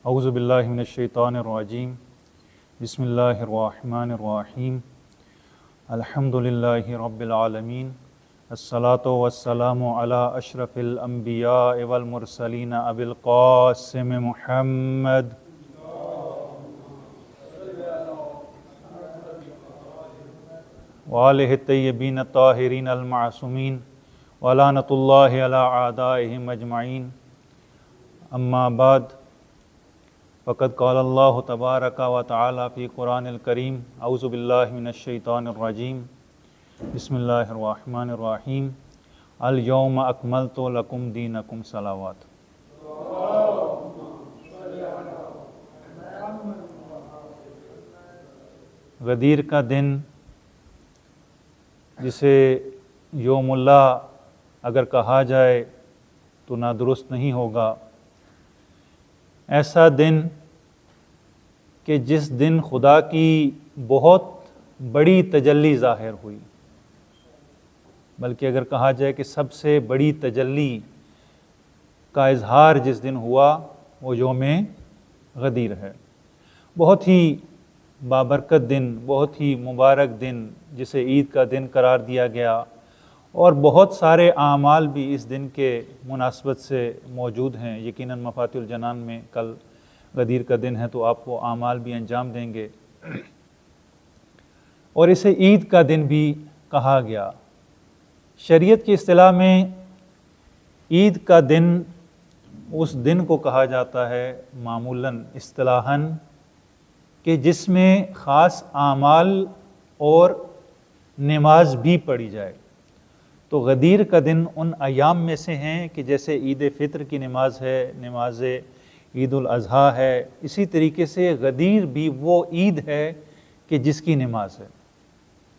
اعوذ باللہ من الشیطان الرجیم بسم اللہ الرحمن الرحیم الحمد للہ رب العالمین الصلاۃ والسلام علی اشرف الانبیاء والمرسلین ابی القاسم محمد وآلہ الطیبین الطاہرین المعصومین ولعنۃ اللہ علی اعدائہم اجمعین اما بعد فقد قال اللہ تبارک و تعالی فی قرآن الکریم اعوذ باللہ من الشیطان الرجیم بسم اللہ الرحمن الرحیم الیوم اکملت لکم دینکم صلوات۔ غدیر کا دن، جسے یوم اللہ اگر کہا جائے تو نادرست نہیں ہوگا، ایسا دن کہ جس دن خدا کی بہت بڑی تجلی ظاہر ہوئی، بلکہ اگر کہا جائے کہ سب سے بڑی تجلی کا اظہار جس دن ہوا وہ یوم غدیر ہے۔ بہت ہی بابرکت دن، بہت ہی مبارک دن جسے عید کا دن قرار دیا گیا، اور بہت سارے اعمال بھی اس دن کے مناسبت سے موجود ہیں۔ یقیناً مفاتیح الجنان میں کل غدیر کا دن ہے تو آپ وہ اعمال بھی انجام دیں گے، اور اسے عید کا دن بھی کہا گیا۔ شریعت کی اصطلاح میں عید کا دن اس دن کو کہا جاتا ہے معمولاً اصطلاحاً کہ جس میں خاص اعمال اور نماز بھی پڑھی جائے۔ تو غدیر کا دن ان ایام میں سے ہیں کہ جیسے عید فطر کی نماز ہے، نماز عید الاضحیٰ ہے، اسی طریقے سے غدیر بھی وہ عید ہے کہ جس کی نماز ہے۔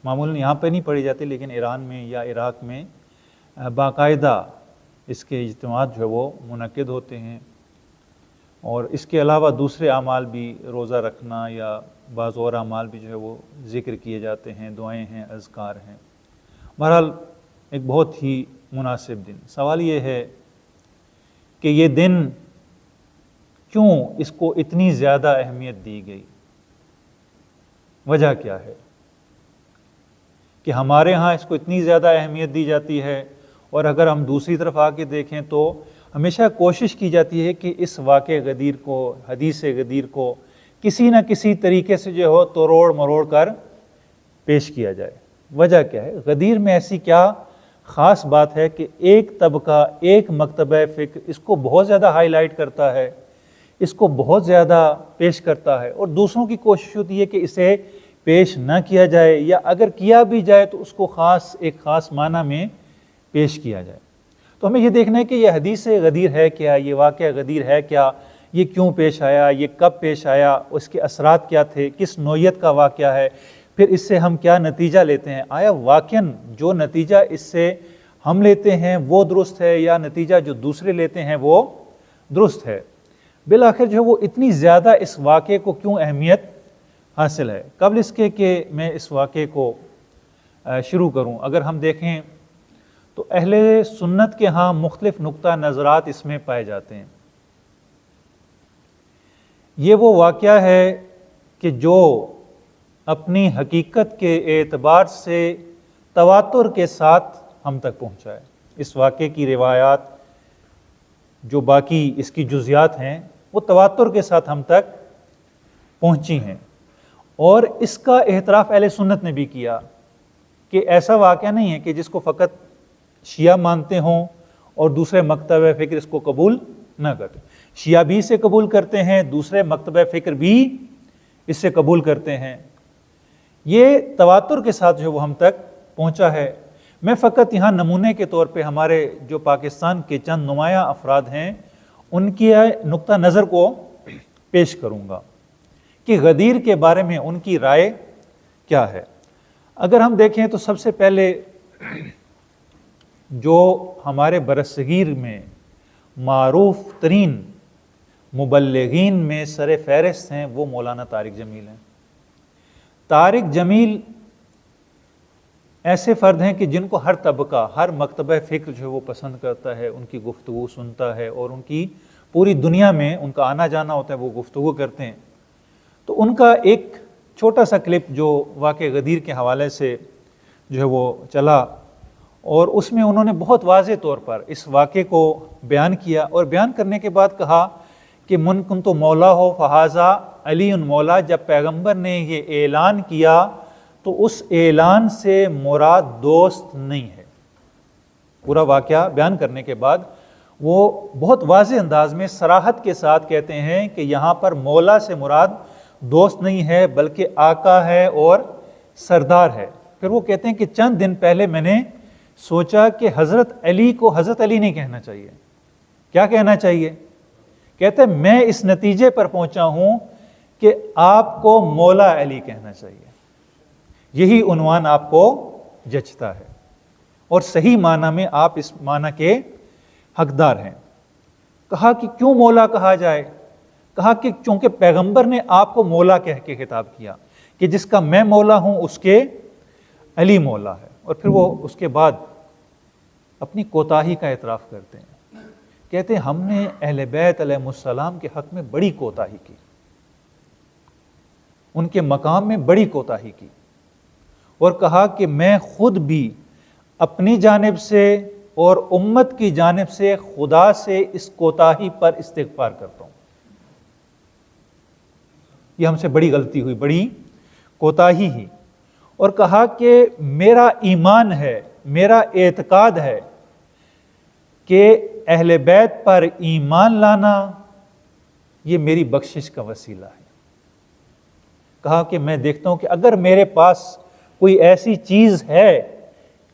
معمولاً یہاں پہ نہیں پڑھی جاتی، لیکن ایران میں یا عراق میں باقاعدہ اس کے اجتماعات جو ہے وہ منعقد ہوتے ہیں، اور اس کے علاوہ دوسرے اعمال بھی، روزہ رکھنا یا بعض اور اعمال بھی جو ہے وہ ذکر کیے جاتے ہیں، دعائیں ہیں، اذکار ہیں۔ بہرحال ایک بہت ہی مناسب دن۔ سوال یہ ہے کہ یہ دن کیوں اس کو اتنی زیادہ اہمیت دی گئی؟ وجہ کیا ہے کہ ہمارے ہاں اس کو اتنی زیادہ اہمیت دی جاتی ہے، اور اگر ہم دوسری طرف آ کے دیکھیں تو ہمیشہ کوشش کی جاتی ہے کہ اس واقع غدیر کو، حدیث غدیر کو کسی نہ کسی طریقے سے جو ہو توڑ مروڑ کر پیش کیا جائے۔ وجہ کیا ہے؟ غدیر میں ایسی کیا خاص بات ہے کہ ایک طبقہ، ایک مکتبہ فکر اس کو بہت زیادہ ہائی لائٹ کرتا ہے، اس کو بہت زیادہ پیش کرتا ہے، اور دوسروں کی کوشش ہوتی ہے کہ اسے پیش نہ کیا جائے، یا اگر کیا بھی جائے تو اس کو ایک خاص معنی میں پیش کیا جائے۔ تو ہمیں یہ دیکھنا ہے کہ یہ حدیث غدیر ہے کیا، یہ واقعہ غدیر ہے کیا، یہ کیوں پیش آیا، یہ کب پیش آیا، اس کے اثرات کیا تھے، کس نوعیت کا واقعہ ہے، پھر اس سے ہم کیا نتیجہ لیتے ہیں۔ آیا واقعاً جو نتیجہ اس سے ہم لیتے ہیں وہ درست ہے، یا نتیجہ جو دوسرے لیتے ہیں وہ درست ہے؟ بالآخر جو ہے وہ اتنی زیادہ اس واقعے کو کیوں اہمیت حاصل ہے؟ قبل اس کے کہ میں اس واقعے کو شروع کروں، اگر ہم دیکھیں تو اہل سنت کے ہاں مختلف نقطہ نظرات اس میں پائے جاتے ہیں۔ یہ وہ واقعہ ہے کہ جو اپنی حقیقت کے اعتبار سے تواتر کے ساتھ ہم تک پہنچا ہے۔ اس واقعے کی روایات، جو باقی اس کی جزیات ہیں، وہ تواتر کے ساتھ ہم تک پہنچی ہیں، اور اس کا اعتراف اہل سنت نے بھی کیا کہ ایسا واقعہ نہیں ہے کہ جس کو فقط شیعہ مانتے ہوں اور دوسرے مکتبہ فکر اس کو قبول نہ کرتے۔ شیعہ بھی اسے قبول کرتے ہیں، دوسرے مکتبہ فکر بھی اس سے قبول کرتے ہیں۔ یہ تواتر کے ساتھ جو وہ ہم تک پہنچا ہے۔ میں فقط یہاں نمونے کے طور پہ ہمارے جو پاکستان کے چند نمایاں افراد ہیں ان کی نقطہ نظر کو پیش کروں گا کہ غدیر کے بارے میں ان کی رائے کیا ہے۔ اگر ہم دیکھیں تو سب سے پہلے جو ہمارے برصغیر میں معروف ترین مبلغین میں سر فہرست ہیں وہ مولانا طارق جمیل ہیں۔ طارق جمیل ایسے فرد ہیں کہ جن کو ہر طبقہ، ہر مکتبہ فکر جو ہے وہ پسند کرتا ہے، ان کی گفتگو سنتا ہے اور ان کی پوری دنیا میں ان کا آنا جانا ہوتا ہے، وہ گفتگو کرتے ہیں. تو ان کا ایک چھوٹا سا کلپ جو واقعہ غدیر کے حوالے سے جو ہے وہ چلا، اور اس میں انہوں نے بہت واضح طور پر اس واقعے کو بیان کیا، اور بیان کرنے کے بعد کہا کہ من کنت مولا ہو فہذا علی مولا. جب پیغمبر نے یہ اعلان کیا تو اس اعلان سے مراد دوست نہیں ہے. پورا واقعہ بیان کرنے کے بعد وہ بہت واضح انداز میں صراحت کے ساتھ کہتے ہیں کہ یہاں پر مولا سے مراد دوست نہیں ہے بلکہ آقا ہے اور سردار ہے. پھر وہ کہتے ہیں کہ چند دن پہلے میں نے سوچا کہ حضرت علی کو حضرت علی نہیں کہنا چاہیے. کیا کہنا چاہیے؟ کہتے ہیں میں اس نتیجے پر پہنچا ہوں کہ آپ کو مولا علی کہنا چاہیے. یہی عنوان آپ کو جچتا ہے اور صحیح معنی میں آپ اس معنی کے حقدار ہیں. کہا کہ کیوں مولا کہا جائے؟ کہا کہ چونکہ پیغمبر نے آپ کو مولا کہہ کے خطاب کیا کہ جس کا میں مولا ہوں اس کے علی مولا ہے. اور پھر وہ اس کے بعد اپنی کوتاہی کا اعتراف کرتے ہیں. کہتے ہیں ہم نے اہل بیت علیہ السلام کے حق میں بڑی کوتاہی کی، ان کے مقام میں بڑی کوتاہی کی، اور کہا کہ میں خود بھی اپنی جانب سے اور امت کی جانب سے خدا سے اس کوتاہی پر استغفار کرتا ہوں. یہ ہم سے بڑی غلطی ہوئی، بڑی کوتاہی ہی. اور کہا کہ میرا ایمان ہے، میرا اعتقاد ہے کہ اہل بیت پر ایمان لانا یہ میری بخشش کا وسیلہ ہے. کہا کہ میں دیکھتا ہوں کہ اگر میرے پاس کوئی ایسی چیز ہے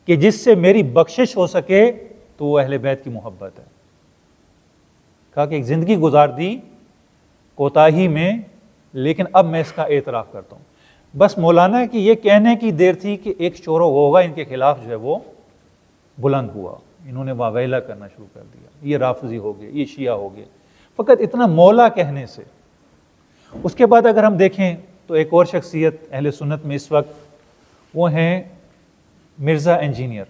کہ جس سے میری بخشش ہو سکے تو وہ اہل بیت کی محبت ہے. کہا کہ ایک زندگی گزار دی کوتاہی میں، لیکن اب میں اس کا اعتراف کرتا ہوں. بس مولانا کی یہ کہنے کی دیر تھی کہ ایک شور و غوغا ان کے خلاف جو ہے وہ بلند ہوا. انہوں نے واویلا کرنا شروع کر دیا، یہ رافضی ہو گئے، یہ شیعہ ہو گئے، فقط اتنا مولا کہنے سے. اس کے بعد اگر ہم دیکھیں تو ایک اور شخصیت اہل سنت میں اس وقت وہ ہیں مرزا انجینئر.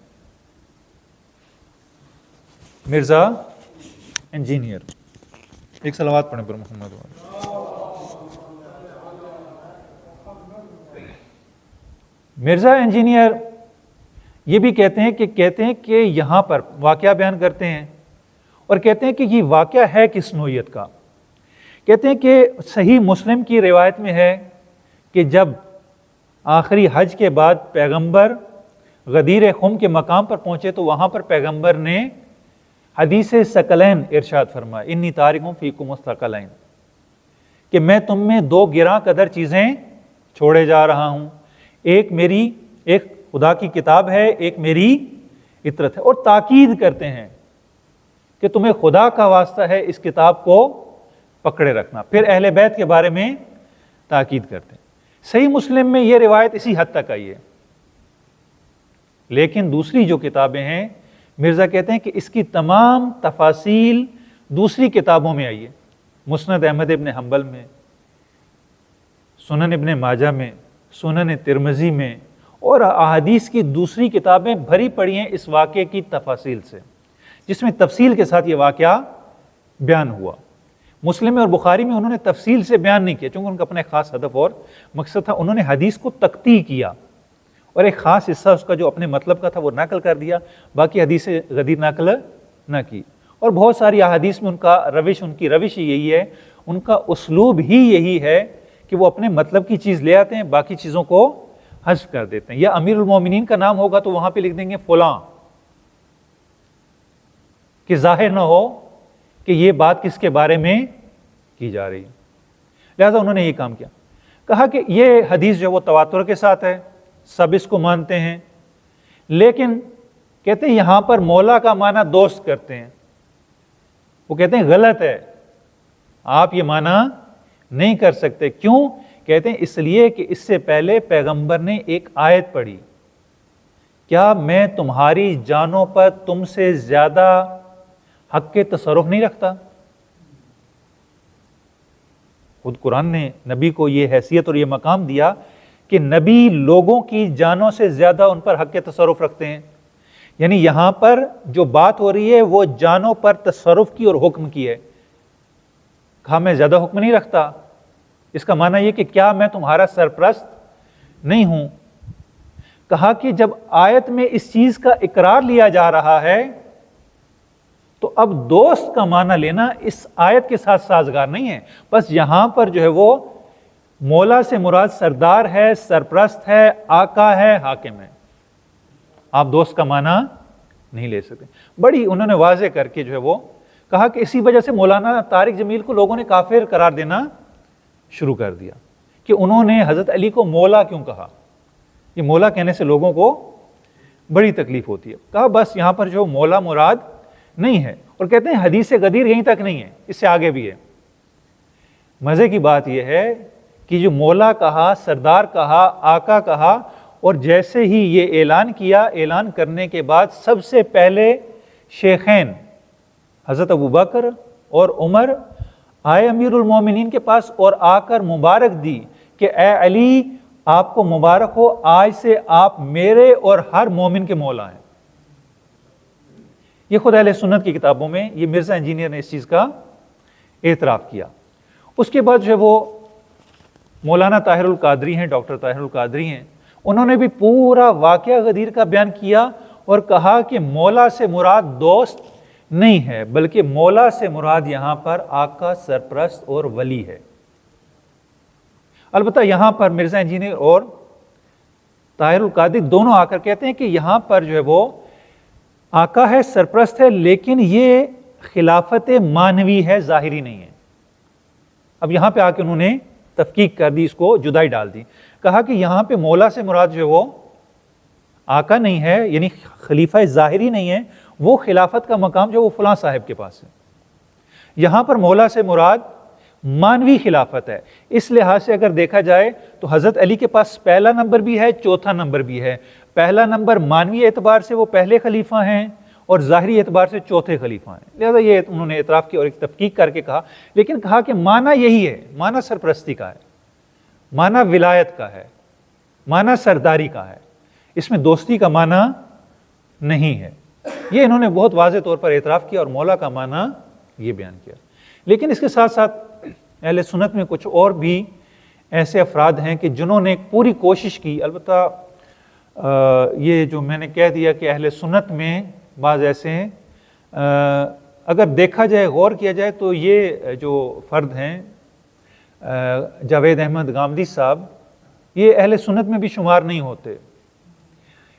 مرزا انجینئر، ایک صلوات پڑھیں پر محمد والے. مرزا انجینئر یہ بھی کہتے ہیں کہ یہاں پر واقعہ بیان کرتے ہیں اور کہتے ہیں کہ یہ واقعہ ہے کس نوعیت کا. کہتے ہیں کہ صحیح مسلم کی روایت میں ہے کہ جب آخری حج کے بعد پیغمبر غدیر خم کے مقام پر پہنچے تو وہاں پر پیغمبر نے حدیث ثقلین ارشاد فرمایا، انی تارکٌ فیکم الثقلین، کہ میں تم میں دو گراں قدر چیزیں چھوڑے جا رہا ہوں. ایک خدا کی کتاب ہے، ایک میری اطرت ہے. اور تاکید کرتے ہیں کہ تمہیں خدا کا واسطہ ہے اس کتاب کو پکڑے رکھنا. پھر اہل بیت کے بارے میں تاکید کرتے ہیں. صحیح مسلم میں یہ روایت اسی حد تک آئی ہے، لیکن دوسری جو کتابیں ہیں مرزا کہتے ہیں کہ اس کی تمام تفاصیل دوسری کتابوں میں آئی ہے. مسند احمد ابن حنبل میں، سنن ابن ماجہ میں، سنن ترمذی میں، اور احادیث کی دوسری کتابیں بھری پڑی ہیں اس واقعے کی تفاصیل سے، جس میں تفصیل کے ساتھ یہ واقعہ بیان ہوا. مسلم اور بخاری میں انہوں نے تفصیل سے بیان نہیں کیا چونکہ ان کا اپنا خاص ہدف اور مقصد تھا. انہوں نے حدیث کو تقطیع کیا اور ایک خاص حصہ اس کا جو اپنے مطلب کا تھا وہ نقل کر دیا، باقی حدیث غدیر نقل نہ کی. اور بہت ساری احادیث میں ان کی روش ہی یہی ہے، ان کا اسلوب ہی یہی ہے کہ وہ اپنے مطلب کی چیز لے آتے ہیں، باقی چیزوں کو حذف کر دیتے ہیں. یا امیر المومنین کا نام ہوگا تو وہاں پہ لکھ دیں گے فلاں، کہ ظاہر نہ ہو کہ یہ بات کس کے بارے میں کی جا رہی ہے. لہذا انہوں نے یہ کام کیا. کہا کہ یہ حدیث جو وہ تواتر کے ساتھ ہے، سب اس کو مانتے ہیں، لیکن کہتے ہیں یہاں پر مولا کا معنی دوست کرتے ہیں. وہ کہتے ہیں غلط ہے، آپ یہ معنی نہیں کر سکتے. کیوں؟ کہتے ہیں اس لیے کہ اس سے پہلے پیغمبر نے ایک آیت پڑھی، کیا میں تمہاری جانوں پر تم سے زیادہ حق کے تصرف نہیں رکھتا؟ خود قرآن نے نبی کو یہ حیثیت اور یہ مقام دیا کہ نبی لوگوں کی جانوں سے زیادہ ان پر حق کے تصرف رکھتے ہیں. یعنی یہاں پر جو بات ہو رہی ہے وہ جانوں پر تصرف کی اور حکم کی ہے. کہا میں زیادہ حکم نہیں رکھتا، اس کا معنی یہ کہ کیا میں تمہارا سرپرست نہیں ہوں؟ کہا کہ جب آیت میں اس چیز کا اقرار لیا جا رہا ہے تو اب دوست کا معنی لینا اس آیت کے ساتھ سازگار نہیں ہے. بس یہاں پر جو ہے وہ مولا سے مراد سردار ہے، سرپرست ہے، آقا ہے، حاکم ہے. آپ دوست کا معنی نہیں لے سکتے. بڑی انہوں نے واضح کر کے جو ہے وہ کہا کہ اسی وجہ سے مولانا طارق جمیل کو لوگوں نے کافر قرار دینا شروع کر دیا کہ انہوں نے حضرت علی کو مولا کیوں کہا. یہ مولا کہنے سے لوگوں کو بڑی تکلیف ہوتی ہے. کہا بس یہاں پر جو مولا مراد نہیں ہے، اور کہتے ہیں حدیث غدیر یہیں تک نہیں ہے، اس سے آگے بھی ہے. مزے کی بات یہ ہے کہ جو مولا کہا، سردار کہا، آقا کہا، اور جیسے ہی یہ اعلان کیا، اعلان کرنے کے بعد سب سے پہلے شیخین حضرت ابوبکر اور عمر آئے امیر المومنین کے پاس اور آ کر مبارک دی کہ اے علی آپ کو مبارک ہو، آج سے آپ میرے اور ہر مومن کے مولا ہیں. یہ خود اہل سنت کی کتابوں میں یہ مرزا انجینئر نے اس چیز کا اعتراف کیا. اس کے بعد جو ہے وہ مولانا طاہر القادری ہیں، ڈاکٹر طاہر القادری ہیں، انہوں نے بھی پورا واقعہ غدیر کا بیان کیا اور کہا کہ مولا سے مراد دوست نہیں ہے، بلکہ مولا سے مراد یہاں پر آقا، سرپرست اور ولی ہے. البتہ یہاں پر مرزا انجینئر اور طاہر القادری دونوں آ کر کہتے ہیں کہ یہاں پر جو ہے وہ آقا ہے، سرپرست ہے، لیکن یہ خلافت مانوی ہے، ظاہری نہیں ہے. اب یہاں پہ آ کے انہوں نے تفکیک کر دی، اس کو جدائی ڈال دی. کہا کہ یہاں پہ مولا سے مراد جو ہے وہ آقا نہیں ہے، یعنی خلیفہ ظاہری نہیں ہے، وہ خلافت کا مقام جو وہ فلاں صاحب کے پاس ہے. یہاں پر مولا سے مراد مانوی خلافت ہے. اس لحاظ سے اگر دیکھا جائے تو حضرت علی کے پاس پہلا نمبر بھی ہے، چوتھا نمبر بھی ہے. پہلا نمبر مانوی اعتبار سے وہ پہلے خلیفہ ہیں اور ظاہری اعتبار سے چوتھے خلیفہ ہیں. لہذا یہ انہوں نے اعتراف کیا اور ایک تفکیک کر کے کہا، لیکن کہا کہ معنی یہی ہے، معنی سرپرستی کا ہے، معنی ولایت کا ہے، معنی سرداری کا ہے، اس میں دوستی کا معنی نہیں ہے. یہ انہوں نے بہت واضح طور پر اعتراف کیا اور مولا کا معنی یہ بیان کیا. لیکن اس کے ساتھ ساتھ اہل سنت میں کچھ اور بھی ایسے افراد ہیں کہ جنہوں نے پوری کوشش کی. البتہ یہ جو میں نے کہہ دیا کہ اہل سنت میں بعض ایسے ہیں، اگر دیکھا جائے، غور کیا جائے تو یہ جو فرد ہیں جاوید احمد غامدی صاحب، یہ اہل سنت میں بھی شمار نہیں ہوتے،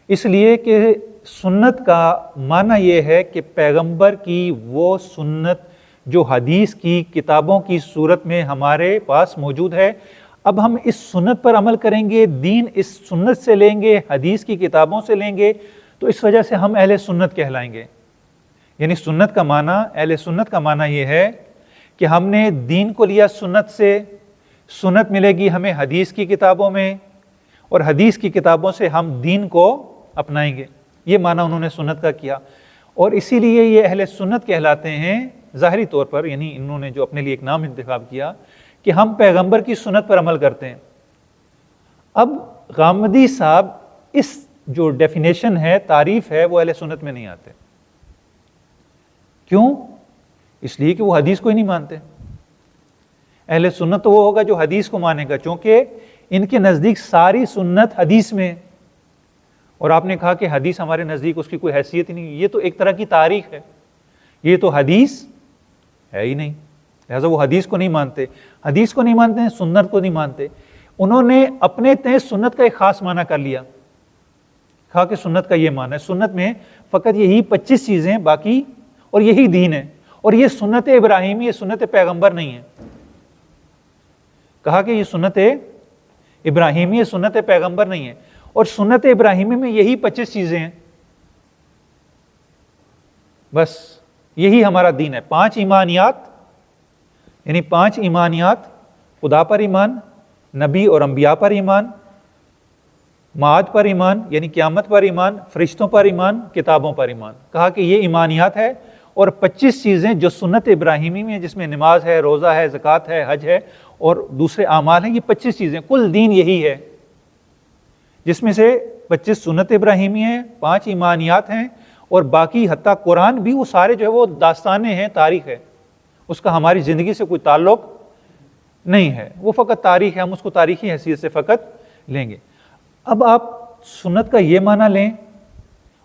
اس لیے کہ سنت کا معنی یہ ہے کہ پیغمبر کی وہ سنت جو حدیث کی کتابوں کی صورت میں ہمارے پاس موجود ہے، اب ہم اس سنت پر عمل کریں گے، دین اس سنت سے لیں گے، حدیث کی کتابوں سے لیں گے، تو اس وجہ سے ہم اہل سنت کہلائیں گے. یعنی سنت کا معنی، اہل سنت کا معنی یہ ہے کہ ہم نے دین کو لیا سنت سے، سنت ملے گی ہمیں حدیث کی کتابوں میں، اور حدیث کی کتابوں سے ہم دین کو اپنائیں گے. یہ معنی انہوں نے سنت کا کیا، اور اسی لیے یہ اہل سنت کہلاتے ہیں ظاہری طور پر. یعنی انہوں نے جو اپنے لیے ایک نام انتخاب کیا کہ ہم پیغمبر کی سنت پر عمل کرتے ہیں. اب غامدی صاحب اس جو ڈیفینیشن ہے، تعریف ہے، وہ اہل سنت میں نہیں آتے. کیوں؟ اس لیے کہ وہ حدیث کو ہی نہیں مانتے. اہل سنت تو وہ ہوگا جو حدیث کو مانے گا، چونکہ ان کے نزدیک ساری سنت حدیث میں، اور آپ نے کہا کہ حدیث ہمارے نزدیک اس کی کوئی حیثیت ہی نہیں. یہ تو ایک طرح کی تاریخ ہے، یہ تو حدیث ہے ہی نہیں. لہٰذا وہ حدیث کو نہیں مانتے، حدیث کو نہیں مانتے ہیں، سنت کو نہیں مانتے. انہوں نے اپنے تئیں سنت کا ایک خاص معنی کر لیا، کہا کہ سنت کا یہ معنی ہے، سنت میں فقط یہی 25 چیزیں باقی، اور یہی دین ہے، اور یہ سنت ابراہیمی، یہ سنت پیغمبر نہیں ہے. کہا کہ یہ سنت ابراہیمی، یہ سنت پیغمبر نہیں ہے، اور سنت ابراہیمی میں یہی 25 چیزیں ہیں، بس یہی ہمارا دین ہے. 5 ایمانیات، یعنی 5 ایمانیات، خدا پر ایمان، نبی اور انبیاء پر ایمان، معاد پر ایمان یعنی قیامت پر ایمان، فرشتوں پر ایمان، کتابوں پر ایمان. کہا کہ یہ ایمانیات ہے، اور 25 چیزیں جو سنت ابراہیمی میں، جس میں نماز ہے، روزہ ہے، زکوٰۃ ہے، حج ہے اور دوسرے اعمال ہیں، یہ 25 چیزیں، کل دین یہی ہے، جس میں سے 25 سنت ابراہیمی ہیں، 5 ایمانیات ہیں، اور باقی حتیٰ قرآن بھی وہ سارے جو ہے وہ داستانیں ہیں، تاریخ ہے، اس کا ہماری زندگی سے کوئی تعلق نہیں ہے، وہ فقط تاریخ ہے، ہم اس کو تاریخی حیثیت سے فقط لیں گے۔ اب آپ سنت کا یہ معنی لیں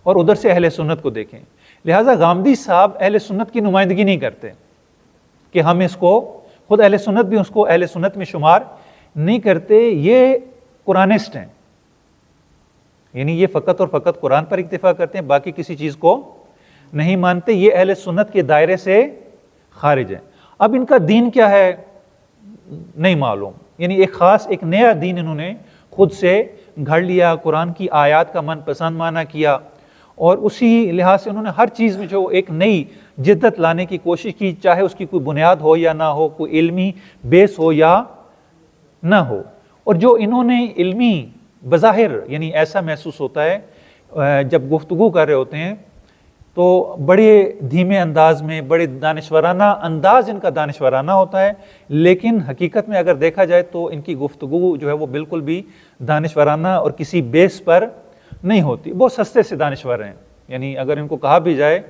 اور ادھر سے اہل سنت کو دیکھیں۔ لہٰذا غامدی صاحب اہل سنت کی نمائندگی نہیں کرتے کہ ہم اس کو، خود اہل سنت بھی اس کو اہل سنت میں شمار نہیں کرتے، یہ قرآنسٹ ہیں، یعنی یہ فقط اور فقط قرآن پر اکتفا کرتے ہیں، باقی کسی چیز کو نہیں مانتے، یہ اہل سنت کے دائرے سے خارج ہیں۔ اب ان کا دین کیا ہے نہیں معلوم، یعنی ایک خاص ایک نیا دین انہوں نے خود سے گھڑ لیا، قرآن کی آیات کا من پسند معنی کیا، اور اسی لحاظ سے انہوں نے ہر چیز میں جو ایک نئی جدت لانے کی کوشش کی، چاہے اس کی کوئی بنیاد ہو یا نہ ہو، کوئی علمی بیس ہو یا نہ ہو۔ اور جو انہوں نے علمی بظاہر، یعنی ایسا محسوس ہوتا ہے جب گفتگو کر رہے ہوتے ہیں تو بڑے دھیمے انداز میں، بڑے دانشورانہ انداز ان کا دانشورانہ ہوتا ہے، لیکن حقیقت میں اگر دیکھا جائے تو ان کی گفتگو جو ہے وہ بالکل بھی دانشورانہ اور کسی بیس پر نہیں ہوتی، بہت سستے سے دانشور ہیں، یعنی اگر ان کو کہا بھی جائے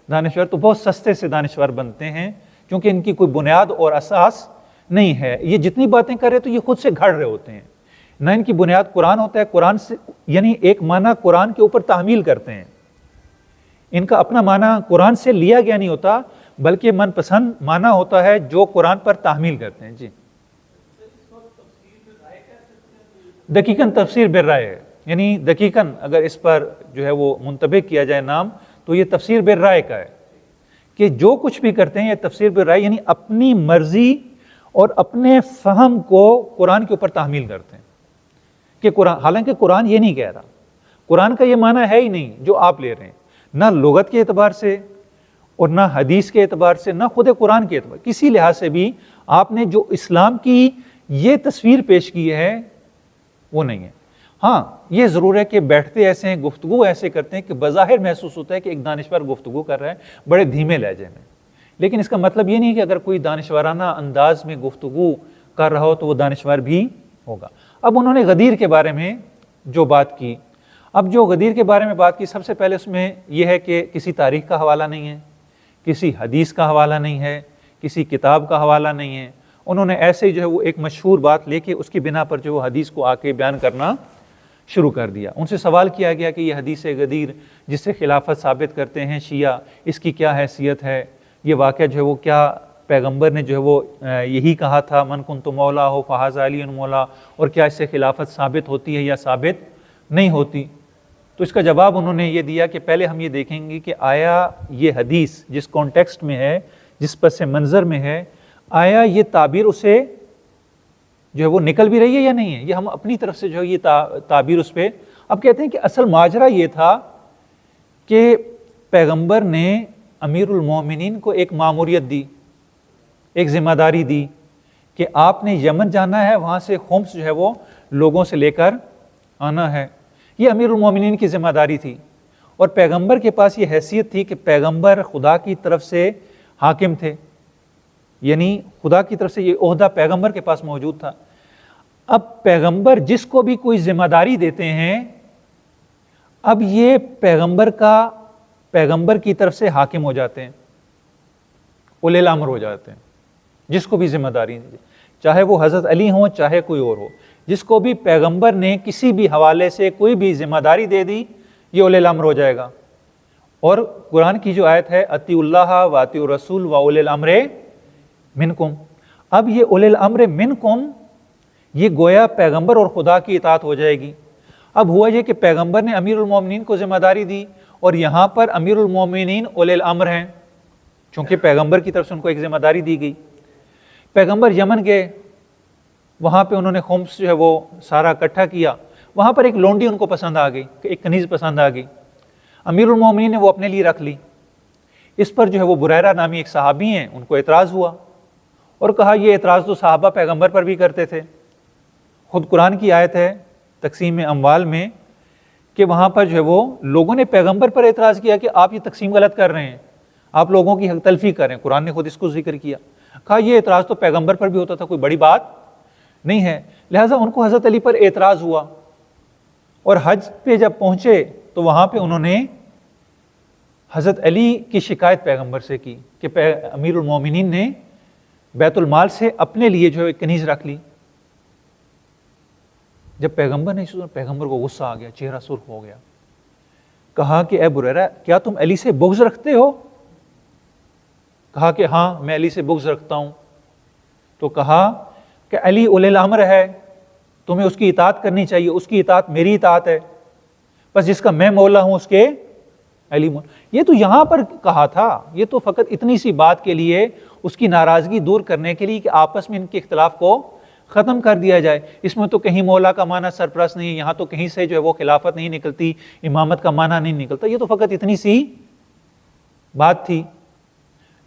دانشور تو بہت سستے سے دانشور بنتے ہیں، کیونکہ ان کی کوئی بنیاد اور اساس نہیں ہے۔ یہ جتنی باتیں کر رہے تو یہ خود سے گھڑ رہے ہوتے ہیں، نہ ان کی بنیاد قرآن ہوتا ہے، قرآن سے یعنی ایک معنی قرآن کے اوپر تحمیل کرتے ہیں، ان کا اپنا معنی قرآن سے لیا گیا نہیں ہوتا، بلکہ من پسند معنی ہوتا ہے جو قرآن پر تحمیل کرتے ہیں۔ جی دقیقاً تفسیر بالرائے ہے، یعنی دقیقاً اگر اس پر جو ہے وہ منتبہ کیا جائے نام تو یہ تفسیر بالرائے کا ہے، کہ جو کچھ بھی کرتے ہیں یہ تفسیر بالرائے، یعنی اپنی مرضی اور اپنے فہم کو قرآن کے اوپر تحمیل کرتے ہیں کہ قرآن، حالانکہ قرآن یہ نہیں کہہ رہا، قرآن کا یہ معنی ہے ہی نہیں جو آپ لے رہے ہیں، نہ لغت کے اعتبار سے اور نہ حدیث کے اعتبار سے، نہ خود قرآن کے اعتبار، کسی لحاظ سے بھی آپ نے جو اسلام کی یہ تصویر پیش کی ہے وہ نہیں ہے۔ ہاں یہ ضرور ہے کہ بیٹھتے ایسے ہیں، گفتگو ایسے کرتے ہیں کہ بظاہر محسوس ہوتا ہے کہ ایک دانشور گفتگو کر رہا ہے بڑے دھیمے لہجے میں، لیکن اس کا مطلب یہ نہیں کہ اگر کوئی دانشورانہ انداز میں گفتگو کر رہا ہو تو وہ دانشور بھی ہوگا۔ اب انہوں نے غدیر کے بارے میں جو بات کی، اب جو غدیر کے بارے میں بات کی، سب سے پہلے اس میں یہ ہے کہ کسی تاریخ کا حوالہ نہیں ہے، کسی حدیث کا حوالہ نہیں ہے، کسی کتاب کا حوالہ نہیں ہے، انہوں نے ایسے ہی جو ہے وہ ایک مشہور بات لے کے اس کی بنا پر جو حدیث کو آ کے بیان کرنا شروع کر دیا۔ ان سے سوال کیا گیا کہ یہ حدیث غدیر جس سے خلافت ثابت کرتے ہیں شیعہ، اس کی کیا حیثیت ہے، یہ واقعہ جو ہے وہ کیا پیغمبر نے جو ہے وہ یہی کہا تھا من کنت مولا ہو فہذا علی مولا، اور کیا اس سے خلافت ثابت ہوتی ہے یا ثابت نہیں ہوتی؟ تو اس کا جواب انہوں نے یہ دیا کہ پہلے ہم یہ دیکھیں گے کہ آیا یہ حدیث جس کانٹیکسٹ میں ہے، جس پس منظر میں ہے، آیا یہ تعبیر اسے جو ہے وہ نکل بھی رہی ہے یا نہیں ہے، یہ ہم اپنی طرف سے جو ہے یہ تعبیر اس پہ۔ اب کہتے ہیں کہ اصل ماجرا یہ تھا کہ پیغمبر نے امیر المومنین کو ایک ماموریت دی، ایک ذمہ داری دی کہ آپ نے یمن جانا ہے، وہاں سے خمس جو ہے وہ لوگوں سے لے کر آنا ہے، یہ امیر المومنین کی ذمہ داری تھی، اور پیغمبر کے پاس یہ حیثیت تھی کہ پیغمبر خدا کی طرف سے حاکم تھے، یعنی خدا کی طرف سے یہ عہدہ پیغمبر کے پاس موجود تھا۔ اب پیغمبر جس کو بھی کوئی ذمہ داری دیتے ہیں، اب یہ پیغمبر کی طرف سے حاکم ہو جاتے ہیں، اولی الامر ہو جاتے ہیں، جس کو بھی ذمہ داری دی، چاہے وہ حضرت علی ہوں چاہے کوئی اور ہو، جس کو بھی پیغمبر نے کسی بھی حوالے سے کوئی بھی ذمہ داری دے دی یہ اولی الامر ہو جائے گا۔ اور قرآن کی جو آیت ہے اطیعوا اللہ و اطیعوا الرسول و اولی الامر منکم، اب یہ اولی الامر منکم یہ گویا پیغمبر اور خدا کی اطاعت ہو جائے گی۔ اب ہوا یہ کہ پیغمبر نے امیر المومنین کو ذمہ داری دی، اور یہاں پر امیر المومنین اولی الامر ہیں، چونکہ پیغمبر کی طرف سے ان کو ایک ذمہ داری دی گئی۔ پیغمبر یمن گئے، وہاں پہ انہوں نے خمس جو ہے وہ سارا اکٹھا کیا، وہاں پر ایک لونڈی ان کو پسند آ گئی، ایک کنیز پسند آ گئی، امیر المومنین نے وہ اپنے لیے رکھ لی۔ اس پر جو ہے وہ بریرہ نامی ایک صحابی ہیں، ان کو اعتراض ہوا اور کہا یہ اعتراض تو صحابہ پیغمبر پر بھی کرتے تھے، خود قرآن کی آیت ہے تقسیم اموال میں کہ وہاں پر جو ہے وہ لوگوں نے پیغمبر پر اعتراض کیا کہ آپ یہ تقسیم غلط کر رہے ہیں، آپ لوگوں کی حق تلفی کر رہے ہیں، قرآن نے خود اس کو ذکر کیا۔ کہا یہ اعتراض تو پیغمبر پر بھی ہوتا تھا، کوئی بڑی بات نہیں ہے۔ لہٰذا ان کو حضرت علی پر اعتراض ہوا، اور حج پہ جب پہنچے تو وہاں پہ انہوں نے حضرت علی کی شکایت پیغمبر سے کی کہ امیر المومنین نے بیت المال سے اپنے لیے جو ہے ایک کنیز رکھ لی. جب پیغمبر نے سنا، پیغمبر کو غصہ آ گیا، چہرہ سرخ ہو گیا. کہا کہ اے بریرہ، کیا تم علی سے بغض رکھتے ہو؟ کہا کہ ہاں میں علی سے بغض رکھتا ہوں. تو کہا کہ علی اولی الامر ہے، تمہیں اس کی اطاعت کرنی چاہیے، اس کی اطاعت میری اطاعت ہے، بس جس کا میں مولا ہوں اس کے علی مولا. یہ تو یہاں پر کہا تھا، یہ تو فقط اتنی سی بات کے لیے، اس کی ناراضگی دور کرنے کے لیے کہ آپس میں ان کے اختلاف کو ختم کر دیا جائے. اس میں تو کہیں مولا کا معنی سرپرست نہیں، یہاں تو کہیں سے جو ہے وہ خلافت نہیں نکلتی، امامت کا معنی نہیں نکلتا. یہ تو فقط اتنی سی بات تھی.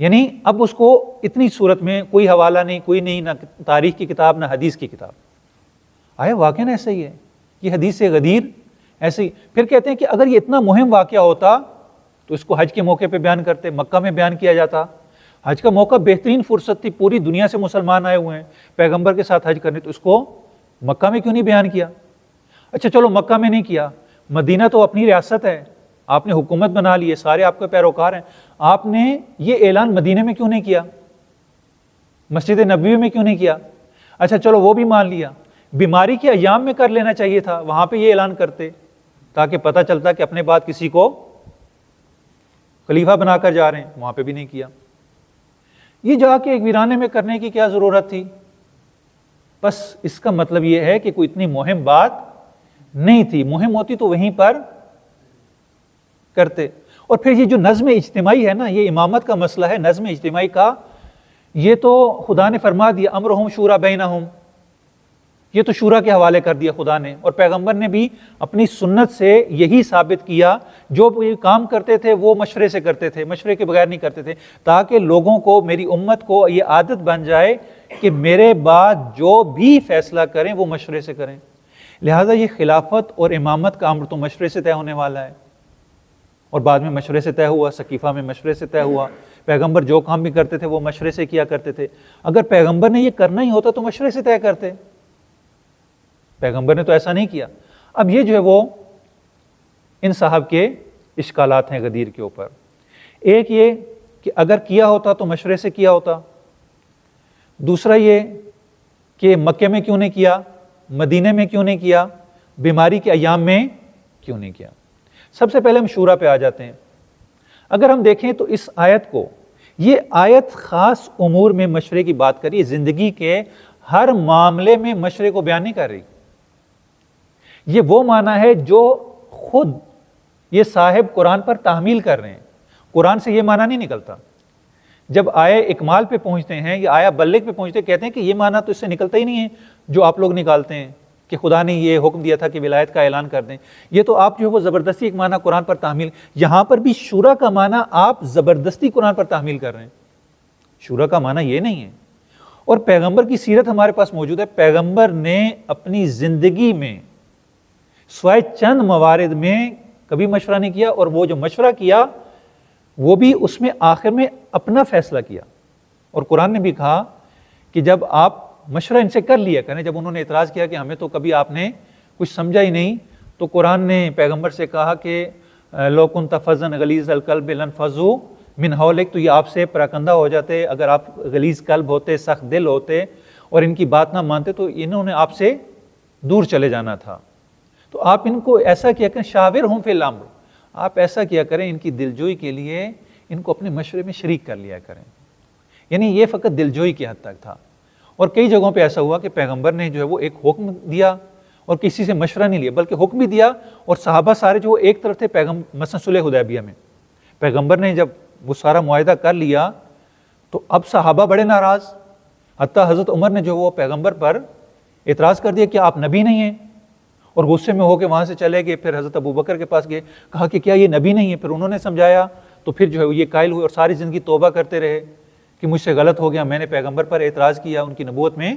یعنی اب اس کو اتنی صورت میں کوئی حوالہ نہیں، کوئی نہیں، نہ تاریخ کی کتاب نہ حدیث کی کتاب. آیا واقعاً ایسا ہی ہے، یہ حدیث غدیر ایسے ہی. پھر کہتے ہیں کہ اگر یہ اتنا مہم واقعہ ہوتا تو اس کو حج کے موقع پہ بیان کرتے، مکہ میں بیان کیا جاتا. حج کا موقع بہترین فرصت تھی، پوری دنیا سے مسلمان آئے ہوئے ہیں پیغمبر کے ساتھ حج کرنے، تو اس کو مکہ میں کیوں نہیں بیان کیا؟ اچھا چلو مکہ میں نہیں کیا، مدینہ تو اپنی ریاست ہے، آپ نے حکومت بنا لی ہے، سارے آپ کے پیروکار ہیں، آپ نے یہ اعلان مدینہ میں کیوں نہیں کیا؟ مسجد نبوی میں کیوں نہیں کیا؟ اچھا چلو وہ بھی مان لیا، بیماری کے ایام میں کر لینا چاہیے تھا، وہاں پہ یہ اعلان کرتے تاکہ پتہ چلتا کہ اپنے بعد کسی کو خلیفہ بنا کر جا رہے ہیں، وہاں پہ بھی نہیں کیا. یہ جا کے ایک ویرانے میں کرنے کی کیا ضرورت تھی؟ بس اس کا مطلب یہ ہے کہ کوئی اتنی مہم بات نہیں تھی، مہم ہوتی تو وہیں پر کرتے. اور پھر یہ جو نظم اجتماعی ہے نا، یہ امامت کا مسئلہ ہے، نظم اجتماعی کا، یہ تو خدا نے فرما دیا امرہم شورا بینہم، یہ تو شورا کے حوالے کر دیا خدا نے. اور پیغمبر نے بھی اپنی سنت سے یہی ثابت کیا، جو یہ کام کرتے تھے وہ مشورے سے کرتے تھے، مشورے کے بغیر نہیں کرتے تھے، تاکہ لوگوں کو، میری امت کو یہ عادت بن جائے کہ میرے بعد جو بھی فیصلہ کریں وہ مشورے سے کریں. لہٰذا یہ خلافت اور امامت کا امر تو مشورے سے طے ہونے والا ہے، اور بعد میں مشورے سے طے ہوا، سقیفہ میں مشورے سے طے ہوا. پیغمبر جو کام بھی کرتے تھے وہ مشورے سے کیا کرتے تھے. اگر پیغمبر نے یہ کرنا ہی ہوتا تو مشورے سے طے کرتے، پیغمبر نے تو ایسا نہیں کیا. اب یہ جو ہے وہ ان صاحب کے اشکالات ہیں غدیر کے اوپر. ایک یہ کہ اگر کیا ہوتا تو مشورے سے کیا ہوتا، دوسرا یہ کہ مکے میں کیوں نہیں کیا، مدینے میں کیوں نہیں کیا، بیماری کے ایام میں کیوں نہیں کیا. سب سے پہلے ہم شورا پہ آ جاتے ہیں. اگر ہم دیکھیں تو اس آیت کو، یہ آیت خاص امور میں مشورے کی بات کر رہی ہے، زندگی کے ہر معاملے میں مشورے کو بیان نہیں کر رہی. یہ وہ معنی ہے جو خود یہ صاحب قرآن پر تحمیل کر رہے ہیں. قرآن سے یہ معنی نہیں نکلتا. جب آیہ اکمال پہ پہنچتے ہیں یا آیہ بلغ پہ پہنچتے ہیں، کہتے ہیں کہ یہ معنی تو اس سے نکلتا ہی نہیں ہے جو آپ لوگ نکالتے ہیں کہ خدا نے یہ حکم دیا تھا کہ ولایت کا اعلان کر دیں. یہ تو آپ جو ہے وہ زبردستی ایک معنی قرآن پر تحمیل، یہاں پر بھی شورا کا معنی آپ زبردستی قرآن پر تحمیل کر رہے ہیں. شورا کا معنی یہ نہیں ہے. اور پیغمبر کی سیرت ہمارے پاس موجود ہے. پیغمبر نے اپنی زندگی میں سوائے چند موارد میں کبھی مشورہ نہیں کیا، اور وہ جو مشورہ کیا وہ بھی اس میں آخر میں اپنا فیصلہ کیا. اور قرآن نے بھی کہا کہ جب آپ مشورہ ان سے کر لیا کریں، جب انہوں نے اعتراض کیا کہ ہمیں تو کبھی آپ نے کچھ سمجھا ہی نہیں، تو قرآن نے پیغمبر سے کہا کہ لو کنت فظا غلیظ القلب لانفضوا من حولک، تو یہ آپ سے پراکندہ ہو جاتے اگر آپ غلیظ قلب ہوتے، سخت دل ہوتے اور ان کی بات نہ مانتے تو انہوں نے آپ سے دور چلے جانا تھا. تو آپ ان کو ایسا کیا کریں، شاورہم فی الامر، آپ ایسا کیا کریں ان کی دلجوئی کے لیے ان کو اپنے مشورے میں شریک کر لیا کریں. یعنی یہ فقط دلجوئی کی حد تک تھا. اور کئی جگہوں پہ ایسا ہوا کہ پیغمبر نے جو ہے وہ ایک حکم دیا اور کسی سے مشورہ نہیں لیا، بلکہ حکم بھی دیا اور صحابہ سارے جو ایک طرف تھے. مثلا صلح حدیبیہ میں پیغمبر نے جب وہ سارا معاہدہ کر لیا تو اب صحابہ بڑے ناراض، حتیٰ حضرت عمر نے جو وہ پیغمبر پر اعتراض کر دیا کہ آپ نبی نہیں ہیں، اور غصے میں ہو کے وہاں سے چلے گئے. پھر حضرت ابوبکر کے پاس گئے، کہا کہ کیا یہ نبی نہیں ہے؟ پھر انہوں نے سمجھایا تو پھر جو ہے یہ قائل ہوئے اور ساری زندگی توبہ کرتے رہے کہ مجھ سے غلط ہو گیا، میں نے پیغمبر پر اعتراض کیا، ان کی نبوت میں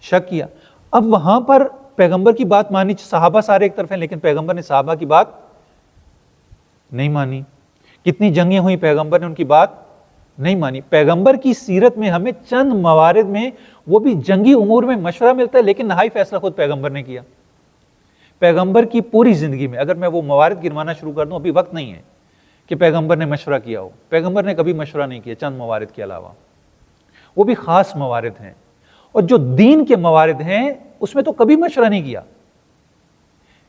شک کیا. اب وہاں پر پیغمبر کی بات مانی، صحابہ سارے ایک طرف ہیں، لیکن پیغمبر نے صحابہ کی بات نہیں مانی. کتنی جنگیں ہوئی، پیغمبر نے ان کی بات نہیں مانی. پیغمبر کی سیرت میں ہمیں چند موارد میں، وہ بھی جنگی امور میں مشورہ ملتا ہے، لیکن نہائی فیصلہ خود پیغمبر نے کیا. پیغمبر کی پوری زندگی میں اگر میں وہ موارد گنوانا شروع کر دوں، ابھی وقت نہیں ہے کہ پیغمبر نے مشورہ کیا ہو. پیغمبر نے کبھی مشورہ نہیں کیا چند موارد کے علاوہ. وہ بھی خاص موارد ہیں، اور جو دین کے موارد ہیں اس میں تو کبھی مشورہ نہیں کیا،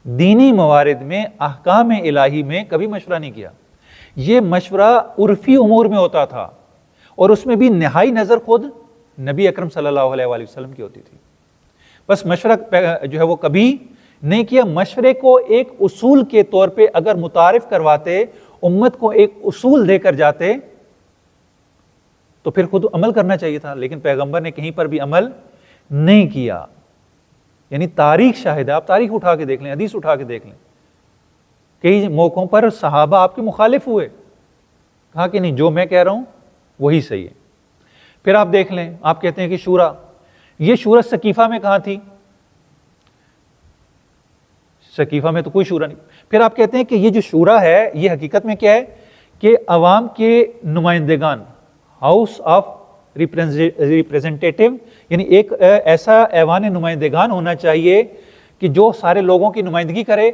دینی موارد میں، احکام الہی میں کبھی مشورہ نہیں کیا۔ یہ مشورہ عرفی امور میں ہوتا تھا، اور اس میں بھی نہائی نظر خود نبی اکرم صلی اللہ علیہ وآلہ وسلم کی ہوتی تھی۔ بس مشورہ جو ہے وہ کبھی نہیں کیا۔ مشورے کو ایک اصول کے طور پہ اگر متعارف کرواتے، امت کو ایک اصول دے کر جاتے، تو پھر خود عمل کرنا چاہیے تھا، لیکن پیغمبر نے کہیں پر بھی عمل نہیں کیا۔ یعنی تاریخ شاہد ہے، آپ تاریخ اٹھا کے دیکھ لیں، حدیث اٹھا کے دیکھ لیں، کئی موقعوں پر صحابہ آپ کے مخالف ہوئے، کہا کہ نہیں جو میں کہہ رہا ہوں وہی صحیح ہے۔ پھر آپ دیکھ لیں، آپ کہتے ہیں کہ شورا، یہ شورا سقیفہ میں کہاں تھی؟ سقیفہ میں تو کوئی شورا نہیں۔ پھر آپ کہتے ہیں کہ یہ جو شورا ہے یہ حقیقت میں کیا ہے کہ عوام کے نمائندگان، ہاؤس آف ریپریزنٹیٹو، یعنی ایک ایسا ایوان نمائندگان ہونا چاہیے کہ جو سارے لوگوں کی نمائندگی کرے،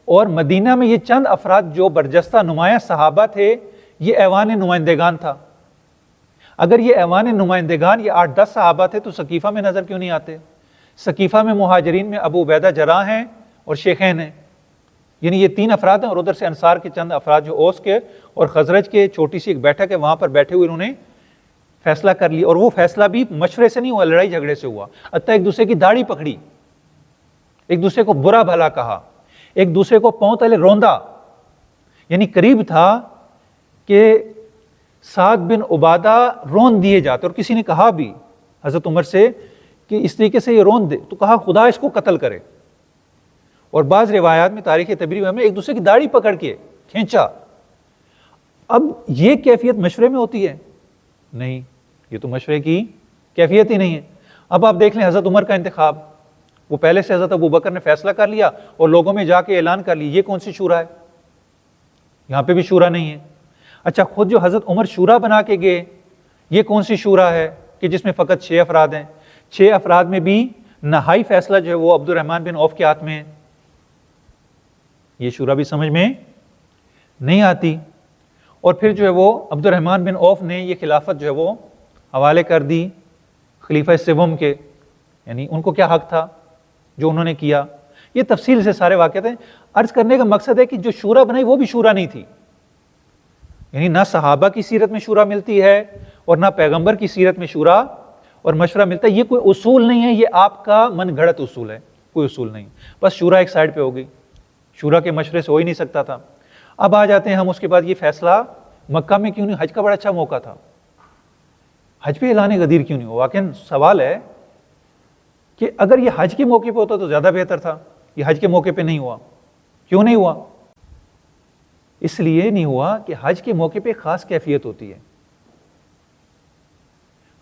اور مدینہ میں یہ چند افراد جو برجستہ نمایاں صحابہ تھے، یہ ایوان نمائندگان تھا۔ اگر یہ ایوان نمائندگان یہ 8-10 صحابہ تھے تو سقیفہ میں نظر کیوں نہیں آتے؟ سقیفہ میں مہاجرین میں ابو عبیدہ جراح ہیں اور شیخین ہیں، یعنی یہ 3 افراد ہیں، اور ادھر سے انصار کے چند افراد جو اوس کے اور خزرج کے چھوٹی سی ایک بیٹھک ہے، وہاں پر بیٹھے ہوئے انہوں نے فیصلہ کر لیا، اور وہ فیصلہ بھی مشورے سے نہیں ہوا، لڑائی جھگڑے سے ہوا، حتیٰ ایک دوسرے کی داڑھی پکڑی، ایک دوسرے کو برا بھلا کہا، ایک دوسرے کو پاؤں تلے روندا، یعنی قریب تھا کہ سعد بن عبادہ رون دیے جاتے، اور کسی نے کہا بھی حضرت عمر سے کہ اس طریقے سے یہ رون دے، تو کہا خدا اس کو قتل کرے۔ اور بعض روایات میں تاریخ تبری میں ایک دوسرے کی داڑھی پکڑ کے کھینچا۔ اب یہ کیفیت مشورے میں ہوتی ہے؟ نہیں، یہ تو مشورے کی کیفیت ہی نہیں ہے۔ اب آپ دیکھ لیں حضرت عمر کا انتخاب، وہ پہلے سے حضرت ابو بکر نے فیصلہ کر لیا اور لوگوں میں جا کے اعلان کر لیا، یہ کون سی شورا ہے؟ یہاں پہ بھی شورا نہیں ہے۔ اچھا، خود جو حضرت عمر شورا بنا کے گئے، یہ کون سی شورا ہے کہ جس میں فقط 6 افراد ہیں؟ 6 افراد میں بھی نہائی فیصلہ جو ہے وہ عبد الرحمن بن عوف کے ہاتھ میں ہے۔ یہ شورا بھی سمجھ میں نہیں آتی۔ اور پھر جو ہے وہ عبد الرحمن بن عوف نے یہ خلافت جو ہے وہ حوالے کر دی خلیفہ سوم کے، یعنی ان کو کیا حق تھا جو انہوں نے کیا؟ یہ تفصیل سے سارے واقعات ہیں۔ عرض کرنے کا مقصد ہے کہ جو شورا بنائی وہ بھی شورا نہیں تھی، یعنی نہ صحابہ کی سیرت میں شورا ملتی ہے اور نہ پیغمبر کی سیرت میں شورا اور مشورہ ملتا ہے۔ یہ کوئی اصول نہیں ہے، یہ آپ کا من گھڑت اصول ہے، کوئی اصول نہیں۔ بس شورا ایک سائڈ پہ ہو گئی، شورا کے مشورے سے ہو ہی نہیں سکتا تھا۔ اب آ جاتے ہیں ہم اس کے بعد یہ فیصلہ مکہ میں کیوں نہیں؟ حج کا بڑا اچھا موقع تھا، حج پہ اعلان غدیر کیوں نہیں ہوا؟ واقعاً سوال ہے کہ اگر یہ حج کے موقع پہ ہوتا تو زیادہ بہتر تھا، یہ حج کے موقع پہ نہیں ہوا۔ کیوں نہیں ہوا؟ اس لیے نہیں ہوا کہ حج کے موقع پہ خاص کیفیت ہوتی ہے۔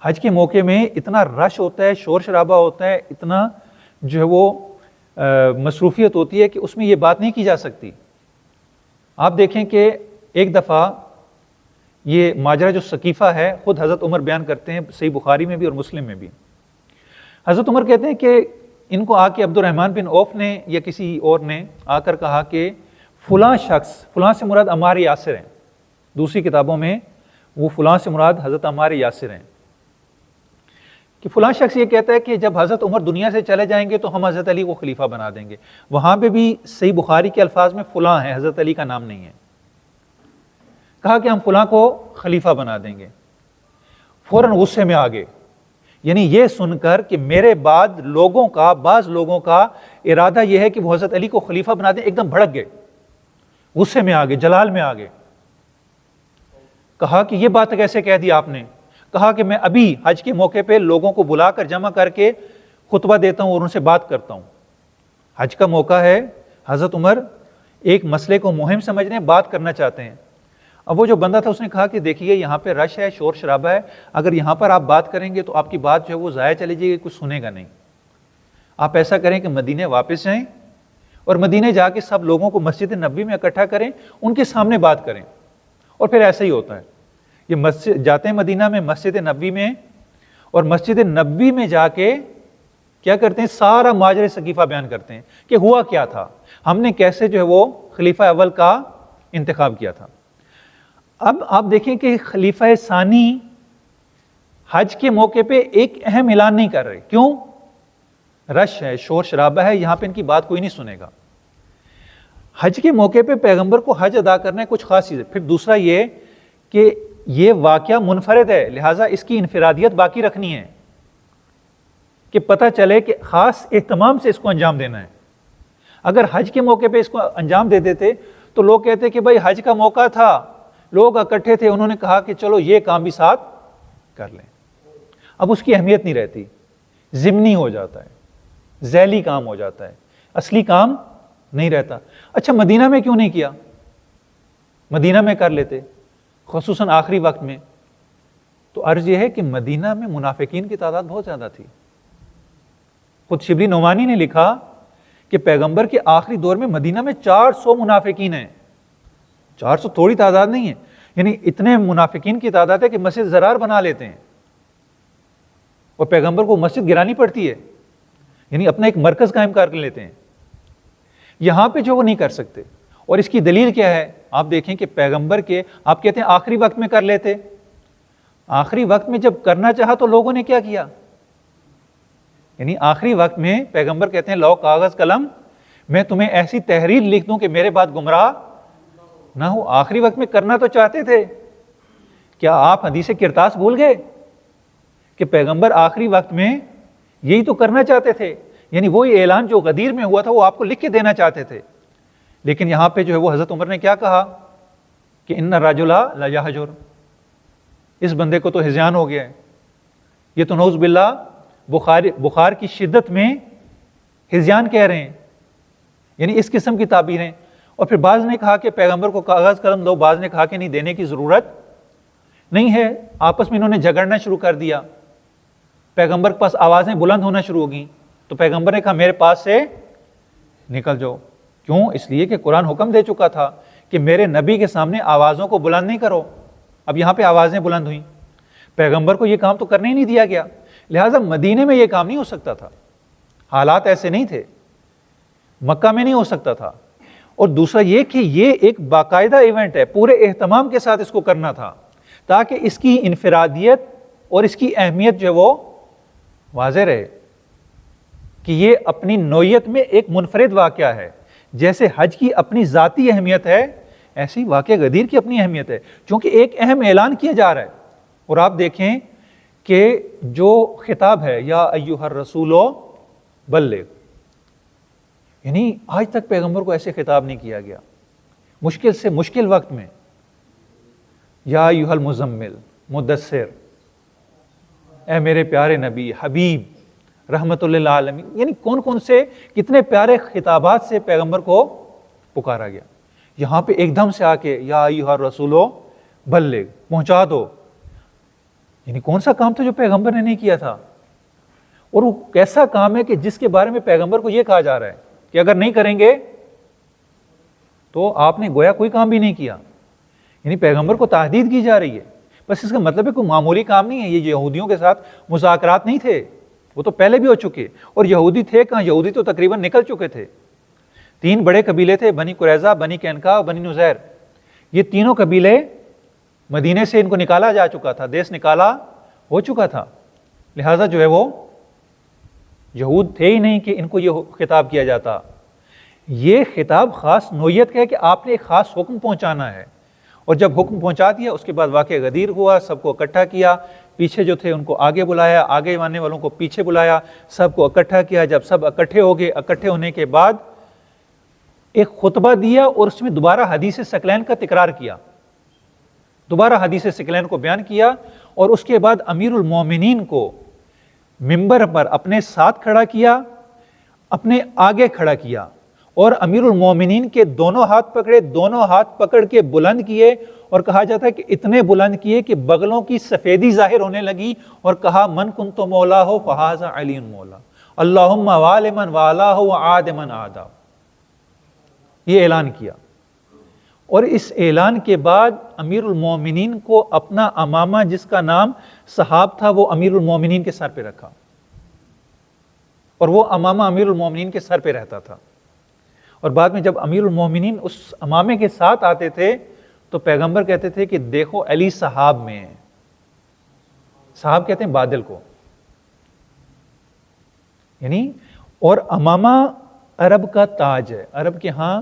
حج کے موقع میں اتنا رش ہوتا ہے، شور شرابہ ہوتا ہے، اتنا جو ہے وہ مصروفیت ہوتی ہے کہ اس میں یہ بات نہیں کی جا سکتی۔ آپ دیکھیں کہ ایک دفعہ یہ ماجرا جو سقیفہ ہے خود حضرت عمر بیان کرتے ہیں، صحیح بخاری میں بھی اور مسلم میں بھی۔ حضرت عمر کہتے ہیں کہ ان کو آ کے عبد الرحمن بن عوف نے یا کسی اور نے آ کر کہا کہ فلاں شخص، فلاں سے مراد عمار یاسر ہیں، دوسری کتابوں میں وہ فلاں سے مراد حضرت عمار یاسر ہیں، کہ فلاں شخص یہ کہتا ہے کہ جب حضرت عمر دنیا سے چلے جائیں گے تو ہم حضرت علی کو خلیفہ بنا دیں گے۔ وہاں پہ بھی صحیح بخاری کے الفاظ میں فلاں ہے، حضرت علی کا نام نہیں ہے۔ کہا کہ ہم فلاں کو خلیفہ بنا دیں گے، فوراً غصے میں آگے، یعنی یہ سن کر کہ میرے بعد لوگوں کا، بعض لوگوں کا ارادہ یہ ہے کہ وہ حضرت علی کو خلیفہ بنا دیں، ایک دم بھڑک گئے، غصے میں آگے، جلال میں آگے۔ کہا کہ یہ بات کیسے کہہ دی آپ نے؟ کہا کہ میں ابھی حج کے موقع پہ لوگوں کو بلا کر جمع کر کے خطبہ دیتا ہوں اور ان سے بات کرتا ہوں۔ حج کا موقع ہے، حضرت عمر ایک مسئلے کو مہم سمجھ رہے ہیں، بات کرنا چاہتے ہیں۔ اب وہ جو بندہ تھا اس نے کہا کہ دیکھیے یہاں پہ رش ہے، شور شرابہ ہے، اگر یہاں پر آپ بات کریں گے تو آپ کی بات جو ہے وہ ضائع چلی جائے گی، کچھ سنے گا نہیں۔ آپ ایسا کریں کہ مدینے واپس جائیں اور مدینے جا کے سب لوگوں کو مسجد نبوی میں اکٹھا کریں، ان کے سامنے بات کریں۔ اور پھر ایسا ہی ہوتا ہے، یہ مسجد جاتے ہیں مدینہ میں، مسجد نبوی میں، اور مسجد نبوی میں جا کے کیا کرتے ہیں؟ سارا ماجرہ سقیفہ بیان کرتے ہیں کہ ہوا کیا تھا، ہم نے کیسے جو ہے وہ خلیفہ اول کا انتخاب کیا تھا۔ اب آپ دیکھیں کہ خلیفہ ثانی حج کے موقع پہ ایک اہم اعلان نہیں کر رہے. کیوں؟ رش ہے، شور شرابہ ہے، یہاں پہ ان کی بات کوئی نہیں سنے گا. حج کے موقع پہ پیغمبر کو حج ادا کرنا ہے کچھ خاص چیز ہے. پھر دوسرا یہ کہ یہ واقعہ منفرد ہے، لہٰذا اس کی انفرادیت باقی رکھنی ہے کہ پتہ چلے کہ خاص اہتمام سے اس کو انجام دینا ہے. اگر حج کے موقع پہ اس کو انجام دے دیتے تو لوگ کہتے کہ بھائی حج کا موقع تھا، لوگ اکٹھے تھے، انہوں نے کہا کہ چلو یہ کام بھی ساتھ کر لیں. اب اس کی اہمیت نہیں رہتی، ضمنی ہو جاتا ہے، ذیلی کام ہو جاتا ہے، اصلی کام نہیں رہتا. اچھا مدینہ میں کیوں نہیں کیا؟ مدینہ میں کر لیتے، خصوصاً آخری وقت میں. تو عرض یہ ہے کہ مدینہ میں منافقین کی تعداد بہت زیادہ تھی. خود شبلی نعمانی نے لکھا کہ پیغمبر کے آخری دور میں مدینہ میں 400 منافقین ہیں. 400 تھوڑی تعداد نہیں ہے، یعنی اتنے منافقین کی تعداد ہے کہ مسجد زرار بنا لیتے ہیں اور پیغمبر کو مسجد گرانی پڑتی ہے، یعنی اپنا ایک مرکز قائم کر لیتے ہیں. یہاں پہ جو وہ نہیں کر سکتے. اور اس کی دلیل کیا ہے؟ آپ دیکھیں کہ پیغمبر کے، آپ کہتے ہیں آخری وقت میں کر لیتے. آخری وقت میں جب کرنا چاہا تو لوگوں نے کیا کیا؟ یعنی آخری وقت میں پیغمبر کہتے ہیں لاؤ کاغذ قلم، میں تمہیں ایسی تحریر لکھ دوں کہ میرے بعد گمراہ نہ ہو. آخری وقت میں کرنا تو چاہتے تھے. کیا آپ حدیث کرتاس بھول گئے کہ پیغمبر آخری وقت میں یہی تو کرنا چاہتے تھے؟ یعنی وہی اعلان جو غدیر میں ہوا تھا وہ آپ کو لکھ کے دینا چاہتے تھے. لیکن یہاں پہ جو ہے وہ حضرت عمر نے کیا کہا کہ ان الرجل لیہجر، اس بندے کو تو ہذیان ہو گیا ہے. یہ تو نعوذ باللہ بخار کی شدت میں ہذیان کہہ رہے ہیں، یعنی اس قسم کی تعبیریں. اور پھر بعض نے کہا کہ پیغمبر کو کاغذ قلم دو، بعض نے کہا کہ نہیں دینے کی ضرورت نہیں ہے. آپس میں انہوں نے جھگڑنا شروع کر دیا. پیغمبر کے پاس آوازیں بلند ہونا شروع ہو گئیں تو پیغمبر نے کہا میرے پاس سے نکل جاؤ. کیوں؟ اس لیے کہ قرآن حکم دے چکا تھا کہ میرے نبی کے سامنے آوازوں کو بلند نہیں کرو. اب یہاں پہ آوازیں بلند ہوئیں، پیغمبر کو یہ کام تو کرنے ہی نہیں دیا گیا. لہٰذا مدینے میں یہ کام نہیں ہو سکتا تھا، حالات ایسے نہیں تھے. مکہ میں نہیں ہو سکتا تھا. اور دوسرا یہ کہ یہ ایک باقاعدہ ایونٹ ہے، پورے اہتمام کے ساتھ اس کو کرنا تھا تاکہ اس کی انفرادیت اور اس کی اہمیت جو ہے وہ واضح رہے کہ یہ اپنی نوعیت میں ایک منفرد واقعہ ہے. جیسے حج کی اپنی ذاتی اہمیت ہے، ایسی واقعہ غدیر کی اپنی اہمیت ہے، چونکہ ایک اہم اعلان کیا جا رہا ہے. اور آپ دیکھیں کہ جو خطاب ہے یا ایھا الرسول بلغ، یعنی آج تک پیغمبر کو ایسے خطاب نہیں کیا گیا. مشکل سے مشکل وقت میں یا ایھا المزمل مدثر، اے میرے پیارے نبی حبیب رحمت للعالمین، یعنی کون کون سے کتنے پیارے خطابات سے پیغمبر کو پکارا گیا. یہاں پہ ایک دم سے آ کے یا ایھا الرسول بلغ، پہنچا دو. یعنی کون سا کام تھا جو پیغمبر نے نہیں کیا تھا؟ اور وہ کیسا کام ہے کہ جس کے بارے میں پیغمبر کو یہ کہا جا رہا ہے کہ اگر نہیں کریں گے تو آپ نے گویا کوئی کام بھی نہیں کیا. یعنی پیغمبر کو تحدید کی جا رہی ہے. بس اس کا مطلب ہے کوئی معمولی کام نہیں ہے. یہ یہودیوں کے ساتھ مذاکرات نہیں تھے، وہ تو پہلے بھی ہو چکے. اور یہودی تھے کہاں؟ یہودی تو تقریباً نکل چکے تھے. 3 بڑے قبیلے تھے، بنی قریظہ، بنی قینقاع اور بنی نذیر. یہ تینوں قبیلے مدینے سے ان کو نکالا جا چکا تھا، دیس نکالا ہو چکا تھا. لہٰذا جو ہے وہ یہود تھے ہی نہیں کہ ان کو یہ خطاب کیا جاتا. یہ خطاب خاص نوعیت کا ہے کہ آپ نے ایک خاص حکم پہنچانا ہے. اور جب حکم پہنچا دیا اس کے بعد واقعہ غدیر ہوا، سب کو اکٹھا کیا. پیچھے جو تھے ان کو آگے بلایا، آگے آنے والوں کو پیچھے بلایا، سب کو اکٹھا کیا. جب سب اکٹھے ہو گئے، اکٹھے ہونے کے بعد ایک خطبہ دیا اور اس میں دوبارہ حدیث ثقلین کا تکرار کیا، دوبارہ حدیث ثقلین کو بیان کیا. اور اس کے بعد امیر المومنین کو ممبر پر اپنے ساتھ کھڑا کیا، اپنے آگے کھڑا کیا، اور امیر المومنین کے دونوں ہاتھ پکڑے، دونوں ہاتھ پکڑ کے بلند کیے. اور کہا جاتا ہے کہ اتنے بلند کیے کہ بغلوں کی سفیدی ظاہر ہونے لگی. اور کہا من کنت مولا ہو فہذا علی مولا، اللہم وال من والا ہو وعاد من عادا. یہ اعلان کیا. اور اس اعلان کے بعد امیر المومنین کو اپنا امامہ جس کا نام صحاب تھا وہ امیر المومنین کے سر پہ رکھا، اور وہ امامہ امیر المومنین کے سر پہ رہتا تھا. اور بعد میں جب امیر المومنین اس امامے کے ساتھ آتے تھے تو پیغمبر کہتے تھے کہ دیکھو علی صحاب میں ہے، صحاب کہتے ہیں بادل کو، یعنی اور امامہ عرب کا تاج ہے، عرب کے ہاں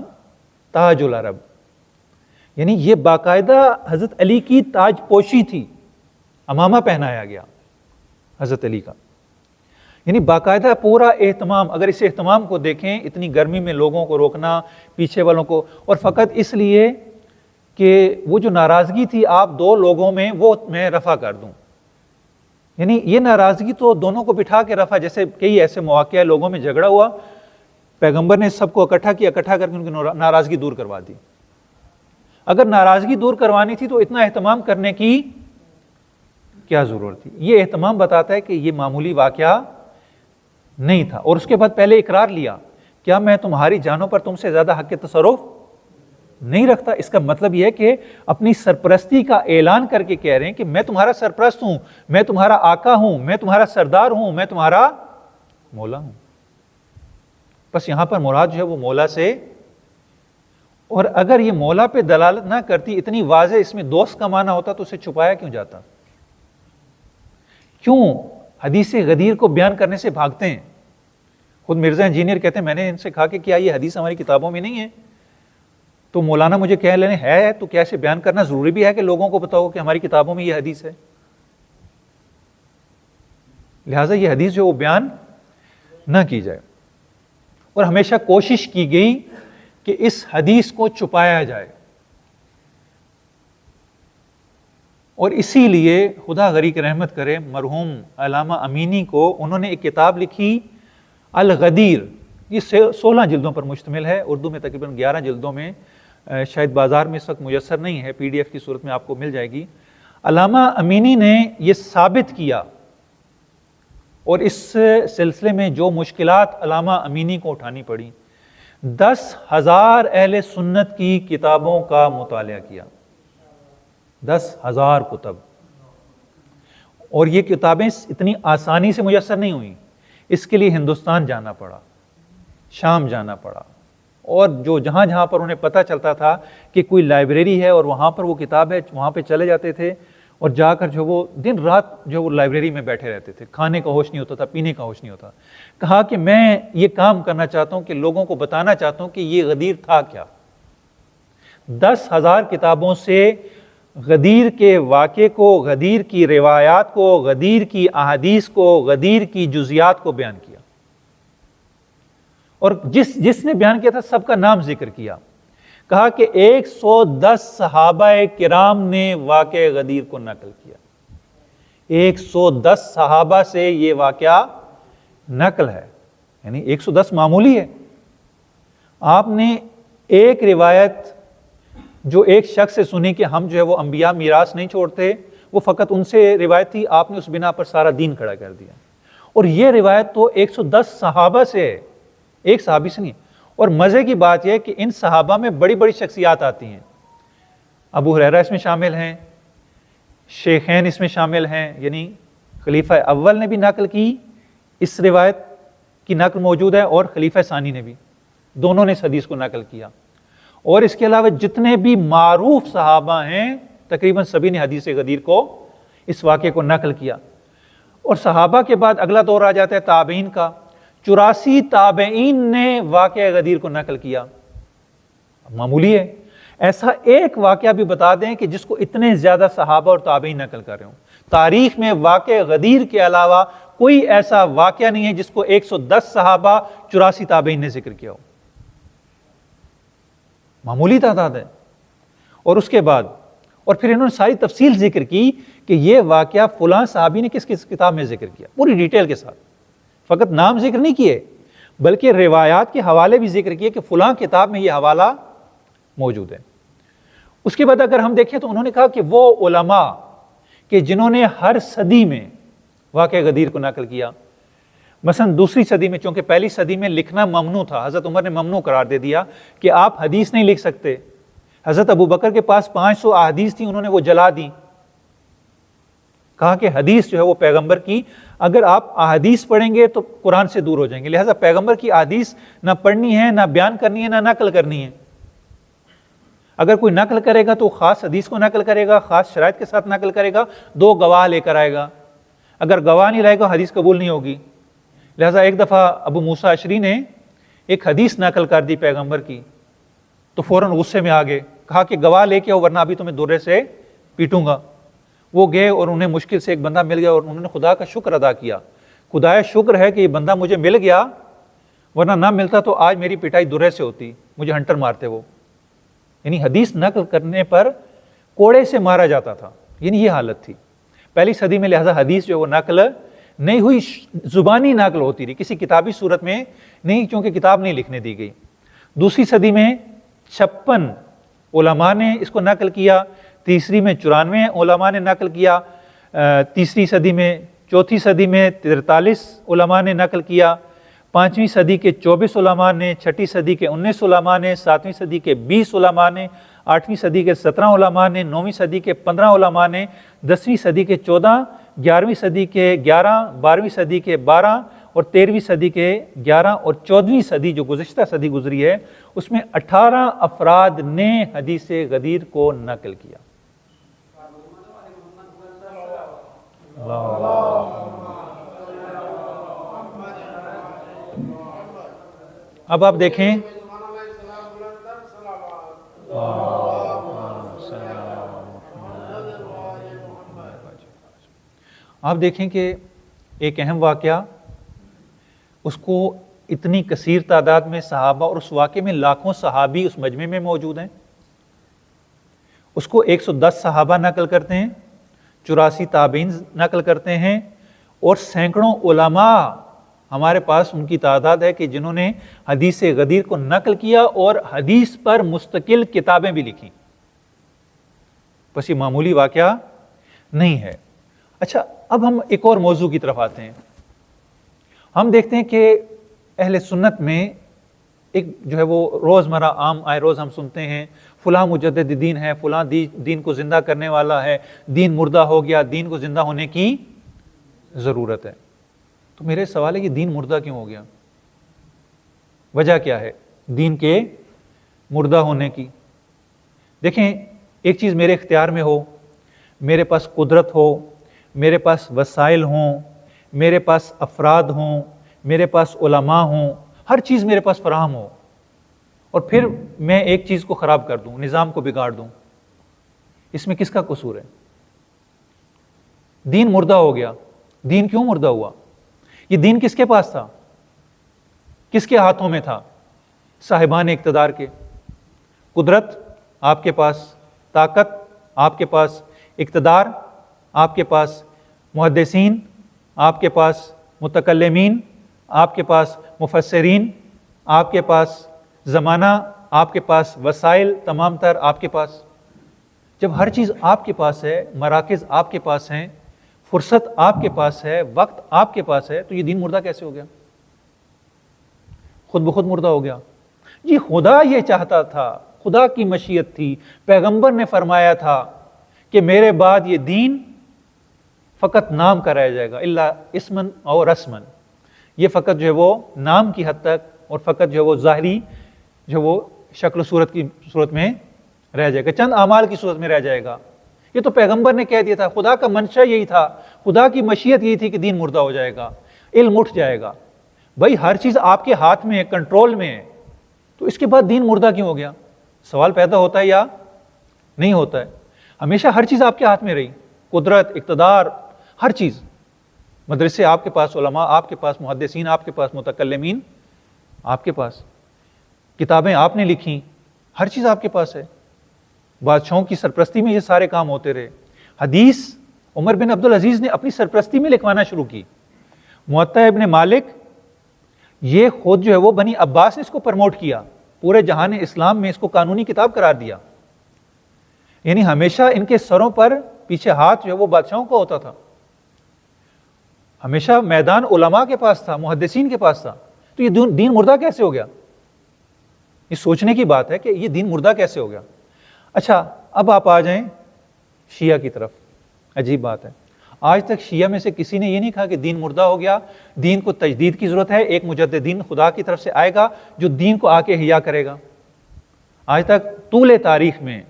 تاج العرب، یعنی یہ باقاعدہ حضرت علی کی تاج پوشی تھی، امامہ پہنایا گیا حضرت علی کا، یعنی باقاعدہ پورا اہتمام۔ اگر اس اہتمام کو دیکھیں، اتنی گرمی میں لوگوں کو روکنا، پیچھے والوں کو، اور فقط اس لیے کہ وہ جو ناراضگی تھی آپ دو لوگوں میں وہ میں رفع کر دوں، یعنی یہ ناراضگی تو دونوں کو بٹھا کے رفع، جیسے کئی ایسے مواقع لوگوں میں جھگڑا ہوا، پیغمبر نے سب کو اکٹھا کیا، اکٹھا کر کے ان کی ناراضگی دور کروا دی۔ اگر ناراضگی دور کروانی تھی تو اتنا اہتمام کرنے کی کیا ضرورت تھی؟ یہ اہتمام بتاتا ہے کہ یہ معمولی واقعہ نہیں تھا۔ اور اس کے بعد پہلے اقرار لیا، کیا میں تمہاری جانوں پر تم سے زیادہ حق تصرف نہیں رکھتا؟ اس کا مطلب یہ ہے کہ اپنی سرپرستی کا اعلان کر کے کہہ رہے ہیں کہ میں تمہارا سرپرست ہوں، میں تمہارا آقا ہوں، میں تمہارا سردار ہوں، میں تمہارا مولا ہوں۔ بس یہاں پر مراد جو ہے وہ مولا سے، اور اگر یہ مولا پہ دلالت نہ کرتی، اتنی واضح اس میں دوست کا معنی ہوتا تو اسے چھپایا کیوں جاتا؟ کیوں حدیث غدیر کو بیان کرنے سے بھاگتے ہیں؟ خود مرزا انجینئر کہتے ہیں میں نے ان سے کہا کہ کیا یہ حدیث ہماری کتابوں میں نہیں ہے؟ تو مولانا مجھے کہہ لینے ہے تو کیا اسے بیان کرنا ضروری بھی ہے کہ لوگوں کو بتاؤ کہ ہماری کتابوں میں یہ حدیث ہے؟ لہٰذا یہ حدیث جو وہ بیان نہ کی جائے، اور ہمیشہ کوشش کی گئی کہ اس حدیث کو چھپایا جائے، اور اسی لیے خدا غریق رحمت کرے مرحوم علامہ امینی کو، انہوں نے ایک کتاب لکھی الغدیر، یہ 16 جلدوں پر مشتمل ہے، اردو میں تقریباً 11 جلدوں میں، شاید بازار میں اس وقت میسر نہیں ہے، PDF کی صورت میں آپ کو مل جائے گی۔ علامہ امینی نے یہ ثابت کیا، اور اس سلسلے میں جو مشکلات علامہ امینی کو اٹھانی پڑی، 10,000 اہل سنت کی کتابوں کا مطالعہ کیا، 10,000 کتب، اور یہ کتابیں اتنی آسانی سے میسر نہیں ہوئیں، اس کے لیے ہندوستان جانا پڑا، شام جانا پڑا، اور جو جہاں جہاں پر انہیں پتہ چلتا تھا کہ کوئی لائبریری ہے اور وہاں پر وہ کتاب ہے، وہاں پہ چلے جاتے تھے، اور جا کر جو وہ دن رات جو وہ لائبریری میں بیٹھے رہتے تھے، کھانے کا ہوش نہیں ہوتا تھا، پینے کا ہوش نہیں ہوتا۔ کہا کہ میں یہ کام کرنا چاہتا ہوں کہ لوگوں کو بتانا چاہتا ہوں کہ یہ غدیر تھا کیا۔ 10,000 کتابوں سے غدیر کے واقعے کو، غدیر کی روایات کو، غدیر کی احادیث کو، غدیر کی جزیات کو بیان کیا، اور جس نے بیان کیا تھا سب کا نام ذکر کیا۔ کہا کہ 110 صحابہ کرام نے واقعہ غدیر کو نقل کیا، 110 صحابہ سے یہ واقعہ نقل ہے، یعنی 110 معمولی ہے۔ آپ نے ایک روایت جو ایک شخص سے سنی کہ ہم جو ہے وہ انبیاء میراث نہیں چھوڑتے، وہ فقط ان سے روایت تھی، آپ نے اس بنا پر سارا دین کھڑا کر دیا، اور یہ روایت تو 110 صحابہ سے ہے، ایک صحابی سے نہیں۔ اور مزے کی بات یہ ہے کہ ان صحابہ میں بڑی بڑی شخصیات آتی ہیں، ابو ہریرہ اس میں شامل ہیں، شیخین اس میں شامل ہیں، یعنی خلیفہ اول نے بھی نقل کی، اس روایت کی نقل موجود ہے، اور خلیفہ ثانی نے بھی، دونوں نے اس حدیث کو نقل کیا۔ اور اس کے علاوہ جتنے بھی معروف صحابہ ہیں تقریباً سبھی نے حدیث غدیر کو، اس واقعے کو نقل کیا۔ اور صحابہ کے بعد اگلا دور آ جاتا ہے تابعین کا، 84 تابعین نے واقعہ غدیر کو نقل کیا، معمولی ہے۔ ایسا ایک واقعہ بھی بتا دیں کہ جس کو اتنے زیادہ صحابہ اور تابعین نقل کر رہے ہوں۔ تاریخ میں واقعہ غدیر کے علاوہ کوئی ایسا واقعہ نہیں ہے جس کو 110 صحابہ 84 تابعین نے ذکر کیا ہو، معمولی تعداد ہے۔ اور اس کے بعد اور پھر انہوں نے ساری تفصیل ذکر کی کہ یہ واقعہ فلاں صحابی نے کس کس کتاب میں ذکر کیا، پوری ڈیٹیل کے ساتھ، فقط نام ذکر نہیں کیے بلکہ روایات کے حوالے بھی ذکر کیے کہ فلاں کتاب میں یہ حوالہ موجود ہے۔ اس کے بعد اگر ہم دیکھیں تو انہوں نے کہا کہ وہ علماء کہ جنہوں نے ہر صدی میں واقعہ غدیر کو نقل کیا، مثلا دوسری صدی میں، چونکہ پہلی صدی میں لکھنا ممنوع تھا، حضرت عمر نے ممنوع قرار دے دیا کہ آپ حدیث نہیں لکھ سکتے۔ حضرت ابو بکر کے پاس 500 احادیث تھیں، انہوں نے وہ جلا دی، کہا کہ حدیث جو ہے وہ پیغمبر کی، اگر آپ احادیث پڑھیں گے تو قرآن سے دور ہو جائیں گے، لہٰذا پیغمبر کی احادیث نہ پڑھنی ہے، نہ بیان کرنی ہے، نہ نقل کرنی ہے۔ اگر کوئی نقل کرے گا تو خاص حدیث کو نقل کرے گا، خاص شرائط کے ساتھ نقل کرے گا، 2 گواہ لے کر آئے گا، اگر گواہ نہیں رہے گا حدیث قبول نہیں ہوگی. لہٰذا ایک دفعہ ابو موسیٰ اشعری نے ایک حدیث نقل کر دی پیغمبر کی, تو فوراً غصے میں آ گئے, کہا کہ گواہ لے کے آؤ ورنہ ابھی تمہیں درے سے پیٹوں گا. وہ گئے اور انہیں مشکل سے ایک بندہ مل گیا اور انہوں نے خدا کا شکر ادا کیا, خدایا شکر ہے کہ یہ بندہ مجھے مل گیا, ورنہ نہ ملتا تو آج میری پٹائی درے سے ہوتی, مجھے ہنٹر مارتے وہ. یعنی حدیث نقل کرنے پر کوڑے سے مارا جاتا تھا, یعنی یہ حالت تھی پہلی صدی میں. لہذا حدیث جو وہ نقل نہیں ہوئی, زبانی نقل ہوتی رہی, کسی کتابی صورت میں نہیں, چونکہ کتاب نہیں لکھنے دی گئی. دوسری صدی میں 56 علماء نے اس کو نقل کیا, تیسری میں 94 علماء نے نقل کیا, تیسری صدی میں, چوتھی صدی میں 43 علماء نے نقل کیا, 5ویں صدی کے 24 علماء نے, 6ٹھی صدی کے 19 علماء نے, 7ویں صدی کے 20 علماء نے, 8ویں صدی کے 17 علماء نے, 9ویں صدی کے 15 علماء نے, 10ویں صدی کے 14, 11ویں صدی کے 11, 12ویں صدی کے 12 اور 13ویں صدی کے 11 اور 14ویں صدی جو گزشتہ صدی گزری ہے اس میں 18 افراد نے حدیث غدیر کو نقل کیا. اب آپ دیکھیں کہ ایک اہم واقعہ, اس کو اتنی کثیر تعداد میں صحابہ, اور اس واقعے میں لاکھوں صحابی اس مجمع میں موجود ہیں, اس کو 110 صحابہ نقل کرتے ہیں, 84 تابعین نقل کرتے ہیں, اور سینکڑوں علماء ہمارے پاس ان کی تعداد ہے کہ جنہوں نے حدیث غدیر کو نقل کیا اور حدیث پر مستقل کتابیں بھی لکھی. بس یہ معمولی واقعہ نہیں ہے. اچھا, اب ہم ایک اور موضوع کی طرف آتے ہیں. ہم دیکھتے ہیں کہ اہل سنت میں ایک جو ہے وہ روزمرہ عام آئے روز ہم سنتے ہیں فلاں مجدد دین ہے, فلاں دین کو زندہ کرنے والا ہے, دین مردہ ہو گیا, دین کو زندہ ہونے کی ضرورت ہے. تو میرے سوال ہے کہ دین مردہ کیوں ہو گیا؟ وجہ کیا ہے دین کے مردہ ہونے کی؟ دیکھیں, ایک چیز میرے اختیار میں ہو, میرے پاس قدرت ہو, میرے پاس وسائل ہوں, میرے پاس افراد ہوں, میرے پاس علماء ہوں, ہر چیز میرے پاس فراہم ہو, اور پھر میں ایک چیز کو خراب کر دوں, نظام کو بگاڑ دوں, اس میں کس کا قصور ہے؟ دین مردہ ہو گیا. دین کیوں مردہ ہوا؟ یہ دین کس کے پاس تھا؟ کس کے ہاتھوں میں تھا؟ صاحبان اقتدار کے. قدرت آپ کے پاس, طاقت آپ کے پاس, اقتدار آپ کے پاس, محدثین آپ کے پاس, متکلمین آپ کے پاس, مفسرین آپ کے پاس, زمانہ آپ کے پاس, وسائل تمام تر آپ کے پاس. جب ہر چیز آپ کے پاس ہے, مراکز آپ کے پاس ہیں, فرصت آپ کے پاس ہے, وقت آپ کے پاس ہے, تو یہ دین مردہ کیسے ہو گیا؟ خود بخود مردہ ہو گیا. جی خدا یہ چاہتا تھا, خدا کی مشیت تھی, پیغمبر نے فرمایا تھا کہ میرے بعد یہ دین فقط نام کا رہ جائے گا, الا اسمن اور رسمن. یہ فقط جو ہے وہ نام کی حد تک اور فقط جو ہے وہ ظاہری جو وہ شکل و صورت کی صورت میں رہ جائے گا, چند اعمال کی صورت میں رہ جائے گا. یہ تو پیغمبر نے کہہ دیا تھا, خدا کا منشا یہی تھا, خدا کی مشیت یہی تھی کہ دین مردہ ہو جائے گا, علم اٹھ جائے گا. بھائی ہر چیز آپ کے ہاتھ میں ہے, کنٹرول میں ہے, تو اس کے بعد دین مردہ کیوں ہو گیا؟ سوال پیدا ہوتا ہے یا نہیں ہوتا ہے؟ ہمیشہ ہر چیز آپ کے ہاتھ میں رہی, قدرت, اقتدار, ہر چیز. مدرسے آپ کے پاس, علماء آپ کے پاس, محدثین آپ کے پاس, متکلمین آپ کے پاس, کتابیں آپ نے لکھی, ہر چیز آپ کے پاس ہے. بادشاہوں کی سرپرستی میں یہ سارے کام ہوتے رہے. حدیث عمر بن عبدالعزیز نے اپنی سرپرستی میں لکھوانا شروع کی. موطا ابن مالک یہ خود جو ہے وہ بنی عباس نے اس کو پرموٹ کیا, پورے جہان اسلام میں اس کو قانونی کتاب قرار دیا. یعنی ہمیشہ ان کے سروں پر پیچھے ہاتھ جو ہے وہ بادشاہوں کا ہوتا تھا, ہمیشہ میدان علماء کے پاس تھا, محدثین کے پاس تھا. تو یہ دین مردہ کیسے ہو گیا؟ یہ سوچنے کی بات ہے کہ یہ دین مردہ کیسے ہو گیا. اچھا, اب آپ آ جائیں شیعہ کی طرف. عجیب بات ہے, آج تک شیعہ میں سے کسی نے یہ نہیں کہا کہ دین مردہ ہو گیا, دین کو تجدید کی ضرورت ہے, ایک مجددین خدا کی طرف سے آئے گا جو دین کو آ کے احیا کرے گا. آج تک طول تاریخ میں,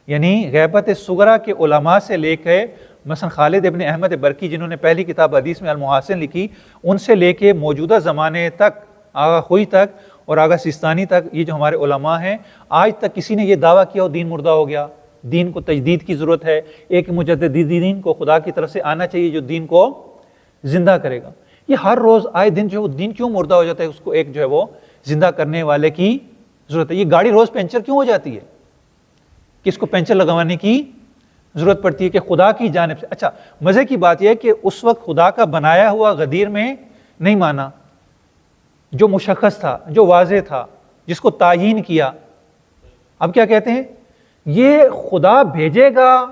یعنی غیبت صغرا کے علماء سے لے کے مثلا خالد ابن احمد برکی جنہوں نے پہلی کتاب حدیث میں المحاسن لکھی، ان سے لے کے موجودہ زمانے تک، آغا خوئی تک اور آغا سیستانی تک، یہ جو ہمارے علماء ہیں، آج تک کسی نے یہ دعویٰ کیا ہو دین مردہ ہو گیا، دین کو تجدید کی ضرورت ہے، ایک مجدد دین کو خدا کی طرف سے آنا چاہیے جو دین کو زندہ کرے گا؟ یہ ہر روز آئے دن جو ہے وہ دین کیوں مردہ ہو جاتا ہے؟ اس کو ایک جو ہے وہ زندہ کرنے والے کی ضرورت ہے۔ یہ گاڑی روز پنچر کیوں ہو جاتی ہے کہ اس کو پنچر لگوانے کی ضرورت پڑتی ہے کہ خدا کی جانب سے؟ اچھا، مزے کی بات یہ ہے کہ اس وقت خدا کا بنایا ہوا غدیر میں نہیں مانا، جو مشخص تھا، جو واضح تھا، جس کو تعیین کیا۔ اب کیا کہتے ہیں؟ یہ خدا بھیجے گا،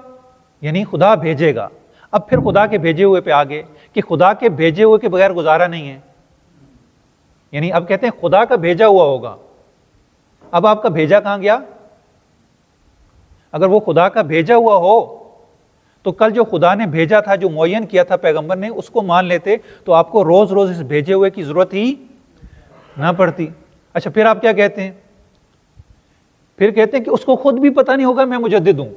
یعنی خدا بھیجے گا۔ اب پھر خدا کے بھیجے ہوئے پہ آگے کہ خدا کے بھیجے ہوئے کے بغیر گزارا نہیں ہے، یعنی اب کہتے ہیں خدا کا بھیجا ہوا ہوگا۔ اب آپ کا بھیجا کہاں گیا؟ اگر وہ خدا کا بھیجا ہوا ہو تو کل جو خدا نے بھیجا تھا، جو معین کیا تھا پیغمبر نے، اس کو مان لیتے تو آپ کو روز روز اس بھیجے ہوئے کی ضرورت ہی نہ پڑتی۔ اچھا، پھر آپ کیا کہتے ہیں؟ پھر کہتے ہیں کہ اس کو خود بھی پتہ نہیں ہوگا میں مجدد ہوں،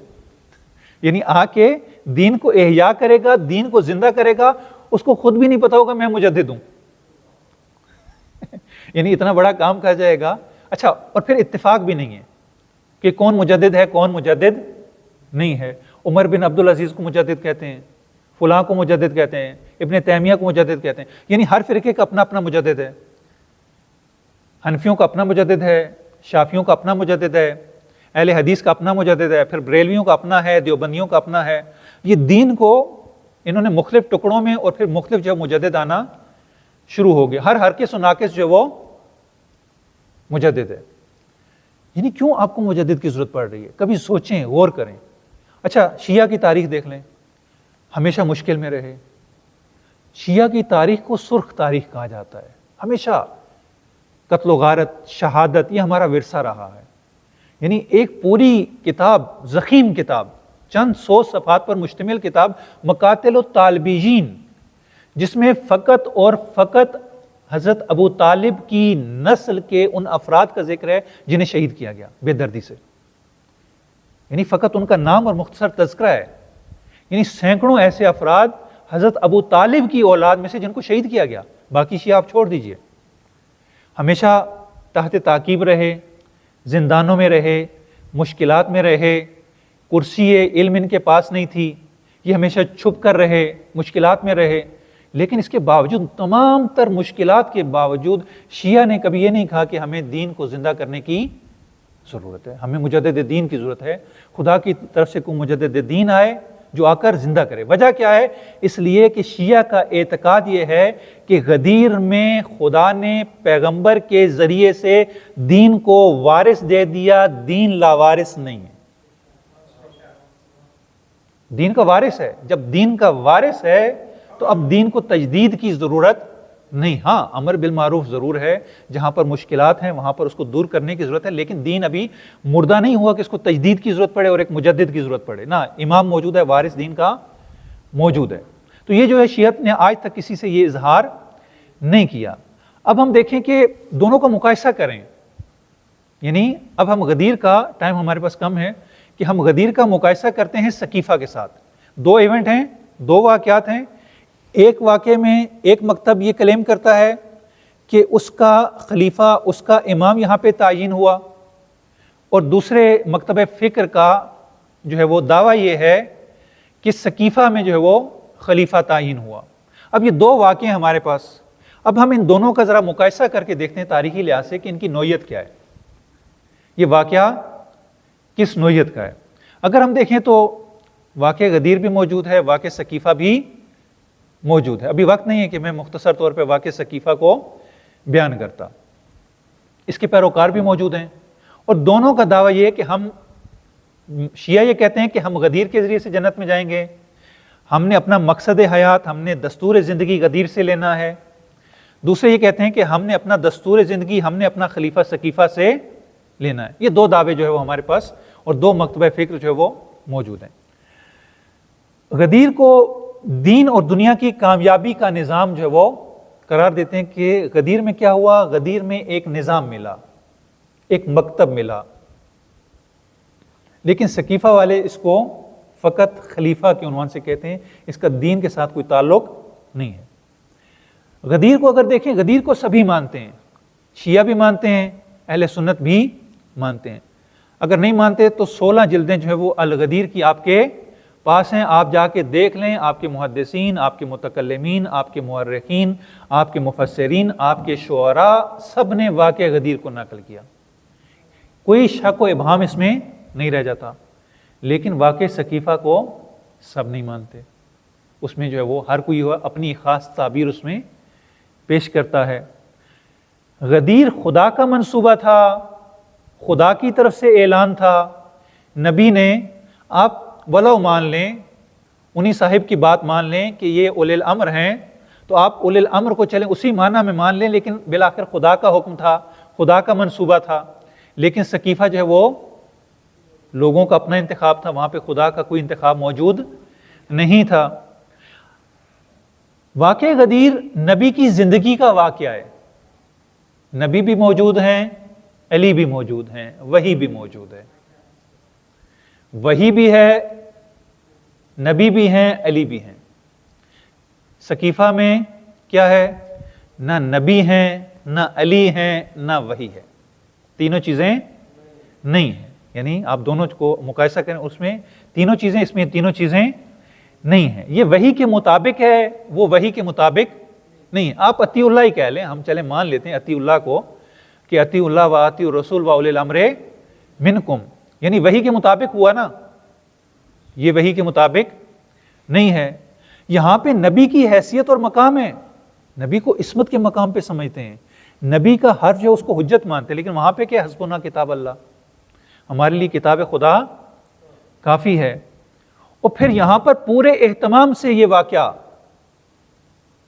یعنی آ کے دین کو احیا کرے گا، دین کو زندہ کرے گا، اس کو خود بھی نہیں پتہ ہوگا میں مجدد ہوں۔ یعنی اتنا بڑا کام کہا جائے گا۔ اچھا، اور پھر اتفاق بھی نہیں ہے کہ کون مجدد ہے کون مجدد نہیں ہے۔ عمر بن عبدالعزیز کو مجدد کہتے ہیں، فلاں کو مجدد کہتے ہیں، ابن تیمیہ کو مجدد کہتے ہیں، یعنی ہر فرقے کا اپنا اپنا مجدد ہے۔ حنفیوں کا اپنا مجدد ہے، شافیوں کا اپنا مجدد ہے، اہل حدیث کا اپنا مجدد ہے، پھر بریلویوں کا اپنا ہے، دیوبندیوں کا اپنا ہے۔ یہ دین کو انہوں نے مختلف ٹکڑوں میں اور پھر مختلف جو مجدد آنا شروع ہو گئے، ہر ہرکس و ناقص جو وہ مجدد ہے۔ یعنی کیوں آپ کو مجدد کی ضرورت پڑ رہی ہے؟ کبھی سوچیں، غور کریں۔ اچھا، شیعہ کی تاریخ دیکھ لیں، ہمیشہ مشکل میں رہے۔ شیعہ کی تاریخ کو سرخ تاریخ کہا جاتا ہے، ہمیشہ قتل و غارت، شہادت، یہ ہمارا ورثہ رہا ہے۔ یعنی ایک پوری کتاب، ضخیم کتاب، چند 100 صفحات پر مشتمل کتاب، مقاتل الطالبین، جس میں فقط اور فقط حضرت ابو طالب کی نسل کے ان افراد کا ذکر ہے جنہیں شہید کیا گیا بے دردی سے، یعنی فقط ان کا نام اور مختصر تذکرہ ہے۔ یعنی سینکڑوں ایسے افراد حضرت ابو طالب کی اولاد میں سے جن کو شہید کیا گیا، باقی شیعہ آپ چھوڑ دیجئے۔ ہمیشہ تحت تعقیب رہے، زندانوں میں رہے، مشکلات میں رہے، کرسی علم ان کے پاس نہیں تھی، یہ ہمیشہ چھپ کر رہے، مشکلات میں رہے۔ لیکن اس کے باوجود، تمام تر مشکلات کے باوجود، شیعہ نے کبھی یہ نہیں کہا کہ ہمیں دین کو زندہ کرنے کی ضرورت ہے، ہمیں مجدد دین کی ضرورت ہے، خدا کی طرف سے کوئی مجدد دین آئے جو آ کر زندہ کرے۔ وجہ کیا ہے؟ اس لیے کہ شیعہ کا اعتقاد یہ ہے کہ غدیر میں خدا نے پیغمبر کے ذریعے سے دین کو وارث دے دیا، دین لاوارث نہیں ہے، دین کا وارث ہے۔ جب دین کا وارث ہے تو اب دین کو تجدید کی ضرورت نہیں۔ ہاں، امر بالمعروف ضرور ہے، جہاں پر مشکلات ہیں وہاں پر اس کو دور کرنے کی ضرورت ہے، لیکن دین ابھی مردہ نہیں ہوا کہ اس کو تجدید کی ضرورت پڑے اور ایک مجدد کی ضرورت پڑے۔ نہ، امام موجود ہے، وارث دین کا موجود ہے۔ تو یہ جو ہے شیعت نے آج تک کسی سے یہ اظہار نہیں کیا۔ اب ہم دیکھیں کہ دونوں کا مقایسہ کریں، یعنی اب ہم غدیر کا، ٹائم ہمارے پاس کم ہے، کہ ہم غدیر کا مقایسہ کرتے ہیں سقیفہ کے ساتھ۔ دو ایونٹ ہیں، دو واقعات ہیں۔ ایک واقعے میں ایک مکتب یہ کلیم کرتا ہے کہ اس کا خلیفہ، اس کا امام یہاں پہ تعین ہوا، اور دوسرے مکتب فکر کا جو ہے وہ دعویٰ یہ ہے کہ سقیفہ میں جو ہے وہ خلیفہ تعین ہوا۔ اب یہ دو واقعے ہیں ہمارے پاس، اب ہم ان دونوں کا ذرا مقایسہ کر کے دیکھتے ہیں تاریخی لحاظ سے کہ ان کی نوعیت کیا ہے، یہ واقعہ کس نوعیت کا ہے۔ اگر ہم دیکھیں تو واقعہ غدیر بھی موجود ہے، واقعہ سقیفہ بھی موجود ہے۔ ابھی وقت نہیں ہے کہ میں مختصر طور پہ واقعہ سقیفہ کو بیان کرتا۔ اس کے پیروکار بھی موجود ہیں، اور دونوں کا دعویٰ یہ ہے کہ ہم شیعہ یہ کہتے ہیں کہ ہم غدیر کے ذریعے سے جنت میں جائیں گے، ہم نے اپنا مقصد حیات، ہم نے دستور زندگی غدیر سے لینا ہے۔ دوسرے یہ کہتے ہیں کہ ہم نے اپنا دستور زندگی، ہم نے اپنا خلیفہ سقیفہ سے لینا ہے۔ یہ دو دعوے جو ہے وہ ہمارے پاس اور دو مکتبہ فکر جو ہے وہ موجود ہیں۔ غدیر کو دین اور دنیا کی کامیابی کا نظام جو ہے وہ قرار دیتے ہیں کہ غدیر میں کیا ہوا؟ غدیر میں ایک نظام ملا، ایک مکتب ملا، لیکن سقیفہ والے اس کو فقط خلیفہ کے عنوان سے کہتے ہیں، اس کا دین کے ساتھ کوئی تعلق نہیں ہے۔ غدیر کو اگر دیکھیں، غدیر کو سبھی مانتے ہیں، شیعہ بھی مانتے ہیں، اہل سنت بھی مانتے ہیں۔ اگر نہیں مانتے تو 16 جلدیں جو ہے وہ الغدیر کی آپ کے پاس ہیں، آپ جا کے دیکھ لیں، آپ کے محدثین، آپ کے متکلمین، آپ کے مورخین، آپ کے مفسرین، آپ کے شعراء، سب نے واقعہ غدیر کو نقل کیا، کوئی شک و ابہام اس میں نہیں رہ جاتا۔ لیکن واقعہ سقیفہ کو سب نہیں مانتے، اس میں جو ہے وہ ہر کوئی اپنی خاص تعبیر اس میں پیش کرتا ہے۔ غدیر خدا کا منصوبہ تھا، خدا کی طرف سے اعلان تھا، نبی نے، آپ ولو مان لیں، انہی صاحب کی بات مان لیں کہ یہ اولی الامر ہیں، تو آپ اولی الامر کو چلیں اسی معنی میں مان لیں، لیکن بالآخر خدا کا حکم تھا، خدا کا منصوبہ تھا۔ لیکن سقیفہ جو ہے وہ لوگوں کا اپنا انتخاب تھا، وہاں پہ خدا کا کوئی انتخاب موجود نہیں تھا۔ واقعہ غدیر نبی کی زندگی کا واقعہ ہے، نبی بھی موجود ہیں، علی بھی موجود ہیں، وحی بھی موجود ہے، وحی بھی ہے، نبی بھی ہیں، علی بھی ہیں۔ سقیفہ میں کیا ہے؟ نہ نبی ہیں، نہ علی ہیں، نہ وحی ہے، تینوں چیزیں نہیں ہیں۔ یعنی آپ دونوں کو مقایسہ کریں، اس میں تینوں چیزیں، اس میں تینوں چیزیں نہیں ہیں۔ یہ وحی کے مطابق ہے، وہ وحی کے مطابق نہیں ہے۔ آپ اطیع اللہ ہی کہہ لیں، ہم چلے مان لیتے ہیں اطیع اللہ کو، کہ اطیع اللہ و اطیع الرسول و اولی الامر منکم، یعنی وحی کے مطابق ہوا نا، یہ وحی کے مطابق نہیں ہے۔ یہاں پہ نبی کی حیثیت اور مقام ہے، نبی کو عصمت کے مقام پہ سمجھتے ہیں، نبی کا حرف جو اس کو حجت مانتے ہیں، لیکن وہاں پہ کیا؟ حسبنا کتاب اللہ، ہمارے لیے کتاب خدا کافی ہے۔ اور پھر یہاں پر پورے اہتمام سے یہ واقعہ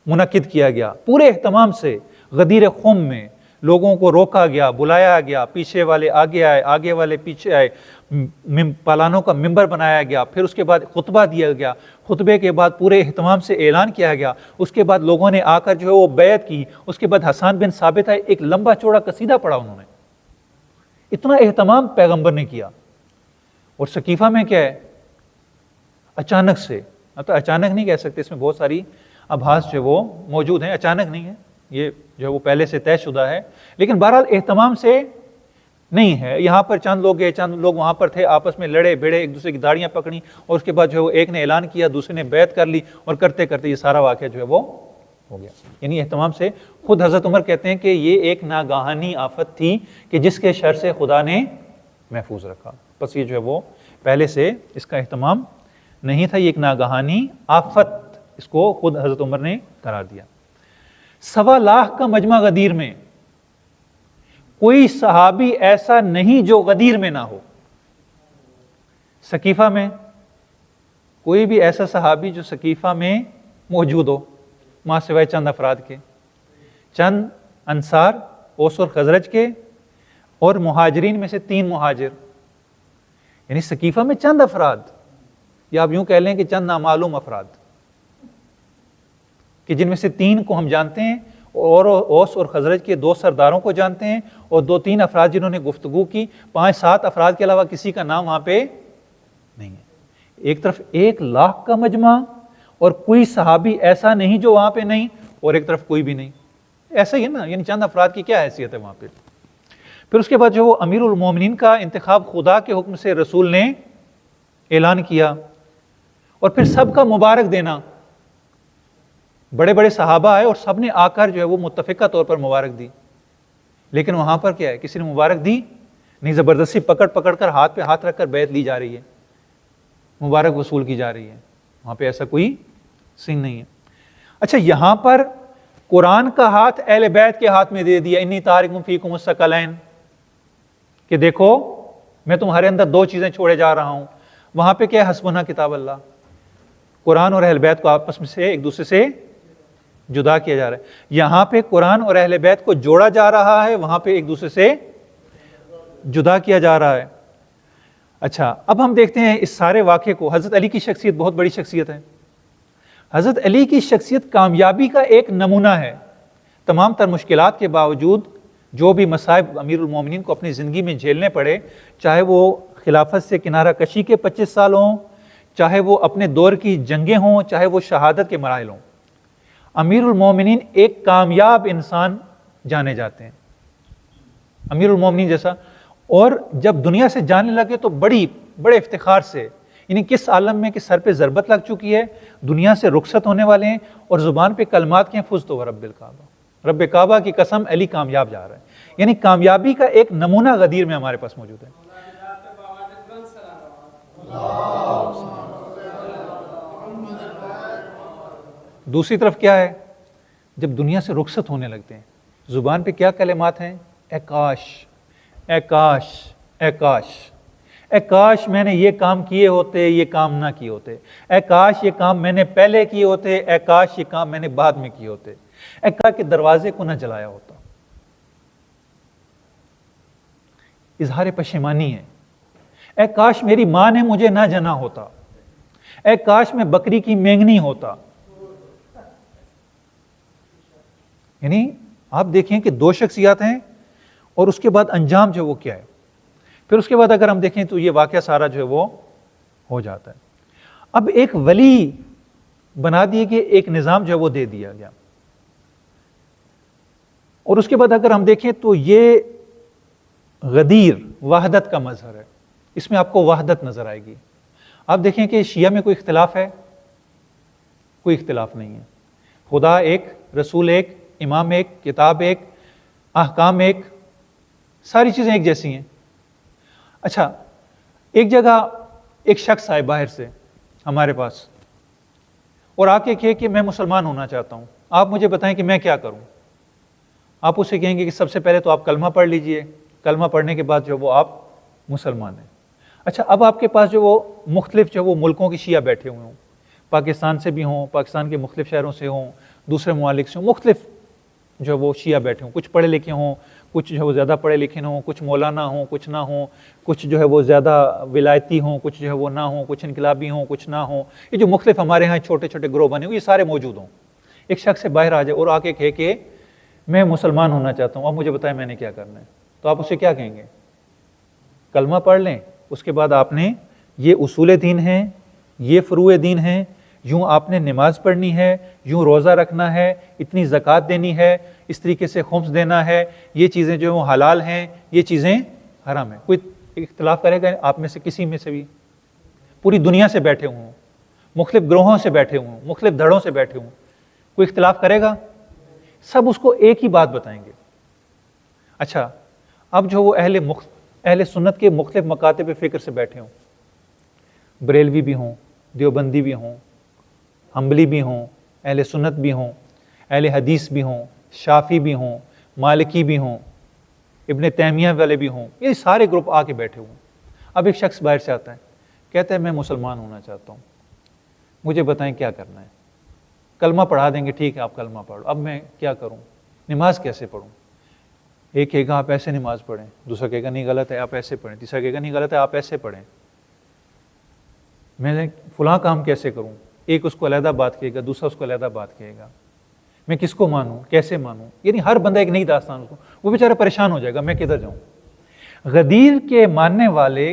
منعقد کیا گیا، پورے اہتمام سے۔ غدیر خم میں لوگوں کو روکا گیا، بلایا گیا، پیچھے والے آگے آئے، آگے والے پیچھے آئے، پالانوں کا ممبر بنایا گیا، پھر اس کے بعد خطبہ دیا گیا، خطبے کے بعد پورے اہتمام سے اعلان کیا گیا، اس کے بعد لوگوں نے آ کر جو ہے وہ بیعت کی، اس کے بعد حسان بن ثابت ہے، ایک لمبا چوڑا قصیدہ پڑھا انہوں نے، اتنا اہتمام پیغمبر نے کیا۔ اور سقیفہ میں کیا ہے؟ اچانک سے، مطلب اچانک نہیں کہہ سکتے، اس میں بہت ساری آبھاس جو وہ موجود ہیں، اچانک نہیں ہے، یہ جو ہے وہ پہلے سے طے شدہ ہے، لیکن بہرحال اہتمام سے نہیں ہے۔ یہاں پر چند لوگ گئے، چند لوگ وہاں پر تھے، آپس میں لڑے بھیڑے، ایک دوسرے کی داڑیاں پکڑی، اور اس کے بعد جو ہے وہ ایک نے اعلان کیا، دوسرے نے بیعت کر لی، اور کرتے کرتے یہ سارا واقعہ جو ہے وہ ہو گیا۔ یعنی اہتمام سے، خود حضرت عمر کہتے ہیں کہ یہ ایک ناگہانی آفت تھی کہ جس کے شر سے خدا نے محفوظ رکھا، بس یہ جو ہے وہ پہلے سے اس کا اہتمام نہیں تھا، یہ ایک ناگہانی آفت، اس کو خود حضرت عمر نے قرار دیا۔ 1.25 لاکھ کا مجمع غدیر میں، کوئی صحابی ایسا نہیں جو غدیر میں نہ ہو۔ سقیفہ میں کوئی بھی ایسا صحابی جو سقیفہ میں موجود ہو، ماں سوائے چند افراد کے، چند انصار، اوس اور خزرج کے، اور مہاجرین میں سے 3 مہاجر، یعنی سقیفہ میں چند افراد، یا آپ یوں کہہ لیں کہ چند نامعلوم افراد، کہ جن میں سے 3 کو ہم جانتے ہیں، اور اوس اور خزرج کے 2 سرداروں کو جانتے ہیں، اور 2-3 افراد جنہوں نے گفتگو کی، 5-7 افراد کے علاوہ کسی کا نام وہاں پہ نہیں ہے۔ ایک طرف 1 لاکھ کا مجمع اور کوئی صحابی ایسا نہیں جو وہاں پہ نہیں، اور ایک طرف کوئی بھی نہیں، ایسا ہی ہے نا، یعنی چند افراد کی کیا حیثیت ہے وہاں پہ۔ پھر اس کے بعد جو وہ امیر المومنین کا انتخاب خدا کے حکم سے رسول نے اعلان کیا، اور پھر سب کا مبارک دینا، بڑے بڑے صحابہ آئے اور سب نے آ کر جو ہے وہ متفقہ طور پر مبارک دی، لیکن وہاں پر کیا ہے؟ کسی نے مبارک دی نہیں، زبردستی پکڑ کر ہاتھ پہ ہاتھ رکھ کر بیعت لی جا رہی ہے، مبارک وصول کی جا رہی ہے، وہاں پہ ایسا کوئی سین نہیں ہے۔ اچھا، یہاں پر قرآن کا ہاتھ اہل بیت کے ہاتھ میں دے دیا، انی تارکم فیکم الثقلین، کہ دیکھو میں تمہارے اندر 2 چیزیں چھوڑے جا رہا ہوں۔ وہاں پہ کیا ہے؟ حسبنا کتاب اللہ، قرآن اور اہل بیت کو آپس میں سے ایک دوسرے سے جدا کیا جا رہا ہے۔ یہاں پہ قرآن اور اہل بیت کو جوڑا جا رہا ہے، وہاں پہ ایک دوسرے سے جدا کیا جا رہا ہے۔ اچھا، اب ہم دیکھتے ہیں اس سارے واقعے کو۔ حضرت علی کی شخصیت بہت بڑی شخصیت ہے۔ حضرت علی کی شخصیت کامیابی کا ایک نمونہ ہے۔ تمام تر مشکلات کے باوجود جو بھی مصائب امیر المومنین کو اپنی زندگی میں جھیلنے پڑے، چاہے وہ خلافت سے کنارہ کشی کے 25 سال ہوں، چاہے وہ اپنے دور کی جنگیں ہوں، چاہے وہ شہادت کے مراحل ہوں، امیر المومنین ایک کامیاب انسان جانے جاتے ہیں، امیر المومنین جیسا. اور جب دنیا سے جانے لگے تو بڑے افتخار سے، یعنی کس عالم میں کہ سر پہ ضربت لگ چکی ہے، دنیا سے رخصت ہونے والے ہیں، اور زبان پہ کلمات کے ہیں، فزت ورب الکعبہ، رب کعبہ کی قسم علی کامیاب جا رہا ہے. یعنی کامیابی کا ایک نمونہ غدیر میں ہمارے پاس موجود ہے. دوسری طرف کیا ہے، جب دنیا سے رخصت ہونے لگتے ہیں، زبان پہ کیا کلمات ہیں؟ اے کاش، اے کاش، اے کاش، اے کاش میں نے یہ کام کیے ہوتے، یہ کام نہ کیے ہوتے، اے کاش یہ کام میں نے پہلے کیے ہوتے، اے کاش یہ کام میں نے بعد میں کیے ہوتے، اے کاش کے دروازے کو نہ جلایا ہوتا. اظہار پشیمانی ہے. اے کاش میری ماں نے مجھے نہ جنا ہوتا، اے کاش میں بکری کی مینگنی ہوتا. یعنی آپ دیکھیں کہ دو شخصیات ہیں اور اس کے بعد انجام جو وہ کیا ہے. پھر اس کے بعد اگر ہم دیکھیں تو یہ واقعہ سارا جو ہے وہ ہو جاتا ہے. اب ایک ولی بنا دیے کہ ایک نظام جو ہے وہ دے دیا گیا، اور اس کے بعد اگر ہم دیکھیں تو یہ غدیر وحدت کا مظہر ہے. اس میں آپ کو وحدت نظر آئے گی. آپ دیکھیں کہ شیعہ میں کوئی اختلاف ہے؟ کوئی اختلاف نہیں ہے. خدا ایک، رسول ایک، امام ایک، کتاب ایک، احکام ایک، ساری چیزیں ایک جیسی ہیں. اچھا، ایک جگہ ایک شخص آئے باہر سے ہمارے پاس اور آ کے کہے کہ میں مسلمان ہونا چاہتا ہوں، آپ مجھے بتائیں کہ میں کیا کروں. آپ اسے کہیں گے کہ سب سے پہلے تو آپ کلمہ پڑھ لیجئے، کلمہ پڑھنے کے بعد جو وہ آپ مسلمان ہیں. اچھا، اب آپ کے پاس جو وہ مختلف جو وہ ملکوں کے شیعہ بیٹھے ہوئے ہوں، پاکستان سے بھی ہوں، پاکستان کے مختلف شہروں سے ہوں، دوسرے ممالک سے ہوں، مختلف جو وہ شیعہ بیٹھے ہوں، کچھ پڑھے لکھے ہوں، کچھ جو ہے وہ زیادہ پڑھے لکھے نہ ہوں، کچھ مولانا ہوں، کچھ نہ ہوں، کچھ جو ہے وہ زیادہ ولایتی ہوں، کچھ جو ہے وہ نہ ہوں، کچھ انقلابی ہوں، کچھ نہ ہوں. یہ جو مختلف ہمارے ہاں چھوٹے چھوٹے گروہ بنے ہوئے، یہ سارے موجود ہوں. ایک شخص سے باہر آ جائے اور آ کے کہے کہ میں مسلمان ہونا چاہتا ہوں، اب مجھے بتائیں میں نے کیا کرنا ہے. تو آپ اسے کیا کہیں گے؟ کلمہ پڑھ لیں، اس کے بعد آپ نے یہ اصول دین ہیں، یہ فروع دین ہیں، یوں آپ نے نماز پڑھنی ہے، یوں روزہ رکھنا ہے، اتنی زکوٰۃ دینی ہے، اس طریقے سے خمس دینا ہے، یہ چیزیں جو ہیں حلال ہیں، یہ چیزیں حرام ہیں. کوئی اختلاف کرے گا آپ میں سے کسی میں سے بھی؟ پوری دنیا سے بیٹھے ہوں، مختلف گروہوں سے بیٹھے ہوں، مختلف دھڑوں سے بیٹھے ہوں، کوئی اختلاف کرے گا؟ سب اس کو ایک ہی بات بتائیں گے. اچھا، اب جو وہ اہل سنت کے مختلف مکاتب فکر سے بیٹھے ہوں، بریلوی بھی ہوں، دیوبندی بھی ہوں، حنبلی بھی ہوں، اہل سنت بھی ہوں، اہل حدیث بھی ہوں، شافعی بھی ہوں، مالکی بھی ہوں، ابن تیمیہ والے بھی ہوں، یہ سارے گروپ آ کے بیٹھے ہوئے. اب ایک شخص باہر سے آتا ہے، کہتا ہے میں مسلمان ہونا چاہتا ہوں، مجھے بتائیں کیا کرنا ہے. کلمہ پڑھا دیں گے، ٹھیک ہے آپ کلمہ پڑھو، اب میں کیا کروں، نماز کیسے پڑھوں؟ ایک کہے گا آپ ایسے نماز پڑھیں، دوسرا کہے گا نہیں غلط ہے آپ ایسے پڑھیں، تیسرا کہے گا نہیں غلط ہے آپ ایسے پڑھیں. میں فلاں کام کیسے کروں؟ ایک اس کو علیحدہ بات کہے گا، دوسرا اس کو علیحدہ بات کہے گا. میں کس کو مانوں، کیسے مانوں؟ یعنی ہر بندہ ایک نئی داستان اس کو، وہ بیچارہ پریشان ہو جائے گا میں کدھر جاؤں. غدیر کے ماننے والے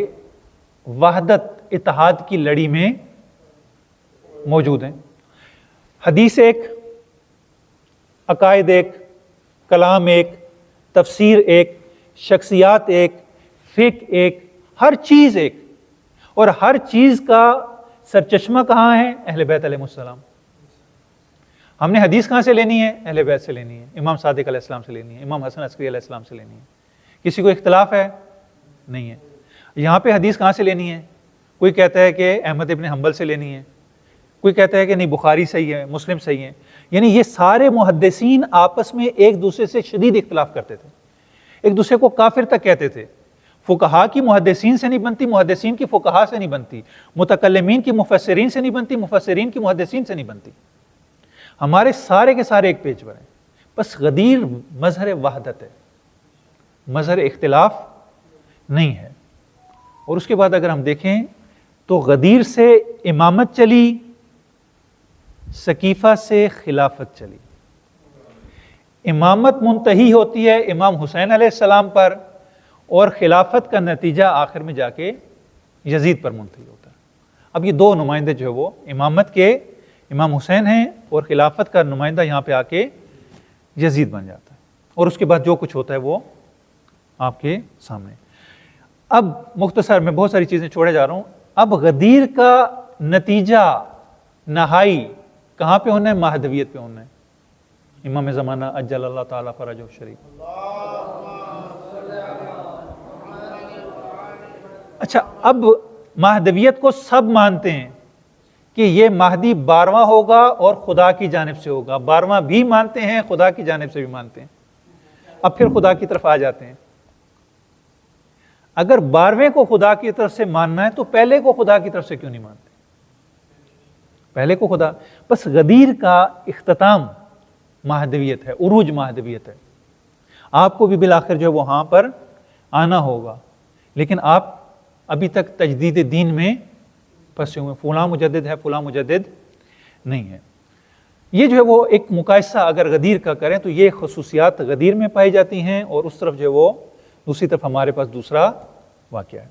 وحدت اتحاد کی لڑی میں موجود ہیں. حدیث ایک، عقائد ایک، کلام ایک، تفسیر ایک، شخصیات ایک، فقہ ایک، ہر چیز ایک. اور ہر چیز کا سرچشمہ کہاں ہے؟ اہل بیت علیہ السلام. ہم نے حدیث کہاں سے لینی ہے؟ اہل بیت سے لینی ہے، امام صادق علیہ السلام سے لینی ہے، امام حسن عسکری علیہ السلام سے لینی ہے. کسی کو اختلاف ہے؟ نہیں ہے. یہاں پہ حدیث کہاں سے لینی ہے؟ کوئی کہتا ہے کہ احمد ابن حنبل سے لینی ہے، کوئی کہتا ہے کہ نہیں بخاری صحیح ہے، مسلم صحیح ہے. یعنی یہ سارے محدثین آپس میں ایک دوسرے سے شدید اختلاف کرتے تھے، ایک دوسرے کو کافر تک کہتے تھے. فقہا کی محدثین سے نہیں بنتی، محدثین کی فقہا سے نہیں بنتی، متکلمین کی مفسرین سے نہیں بنتی، مفسرین کی محدثین سے نہیں بنتی. ہمارے سارے کے سارے ایک پیج پر ہیں. بس غدیر مظہر وحدت ہے، مظہر اختلاف نہیں ہے. اور اس کے بعد اگر ہم دیکھیں تو غدیر سے امامت چلی، سقیفہ سے خلافت چلی. امامت منتہی ہوتی ہے امام حسین علیہ السلام پر، اور خلافت کا نتیجہ آخر میں جا کے یزید پر منتہی ہوتا ہے. اب یہ دو نمائندے جو ہے وہ امامت کے امام حسین ہیں اور خلافت کا نمائندہ یہاں پہ آ کے یزید بن جاتا ہے، اور اس کے بعد جو کچھ ہوتا ہے وہ آپ کے سامنے۔ اب مختصر میں بہت ساری چیزیں چھوڑے جا رہا ہوں۔ اب غدیر کا نتیجہ نہائی کہاں پہ ہونا ہے؟ مہدویت پہ ہونا ہے، امام زمانہ اجل اللہ تعالیٰ فرجہ الشریف۔ اچھا، اب مہدویت کو سب مانتے ہیں کہ یہ مہدی 12واں ہوگا اور خدا کی جانب سے ہوگا، 12واں بھی مانتے ہیں، خدا کی جانب سے بھی مانتے ہیں۔ اب پھر خدا کی طرف آ جاتے ہیں۔ اگر 12ویں کو خدا کی طرف سے ماننا ہے تو پہلے کو خدا کی طرف سے کیوں نہیں مانتے؟ پہلے کو خدا، بس غدیر کا اختتام مہدویت ہے، عروج مہدویت ہے۔ آپ کو بھی بالآخر جو ہے وہاں پر آنا ہوگا، لیکن آپ ابھی تک تجدید دین میں پھنسے ہوئے، فلاں مجدد ہے، فلاں مجدد نہیں ہے۔ یہ جو ہے وہ ایک مقایسہ اگر غدیر کا کریں تو یہ خصوصیات غدیر میں پائی جاتی ہیں، اور اس طرف جو ہے وہ دوسری طرف ہمارے پاس دوسرا واقعہ ہے۔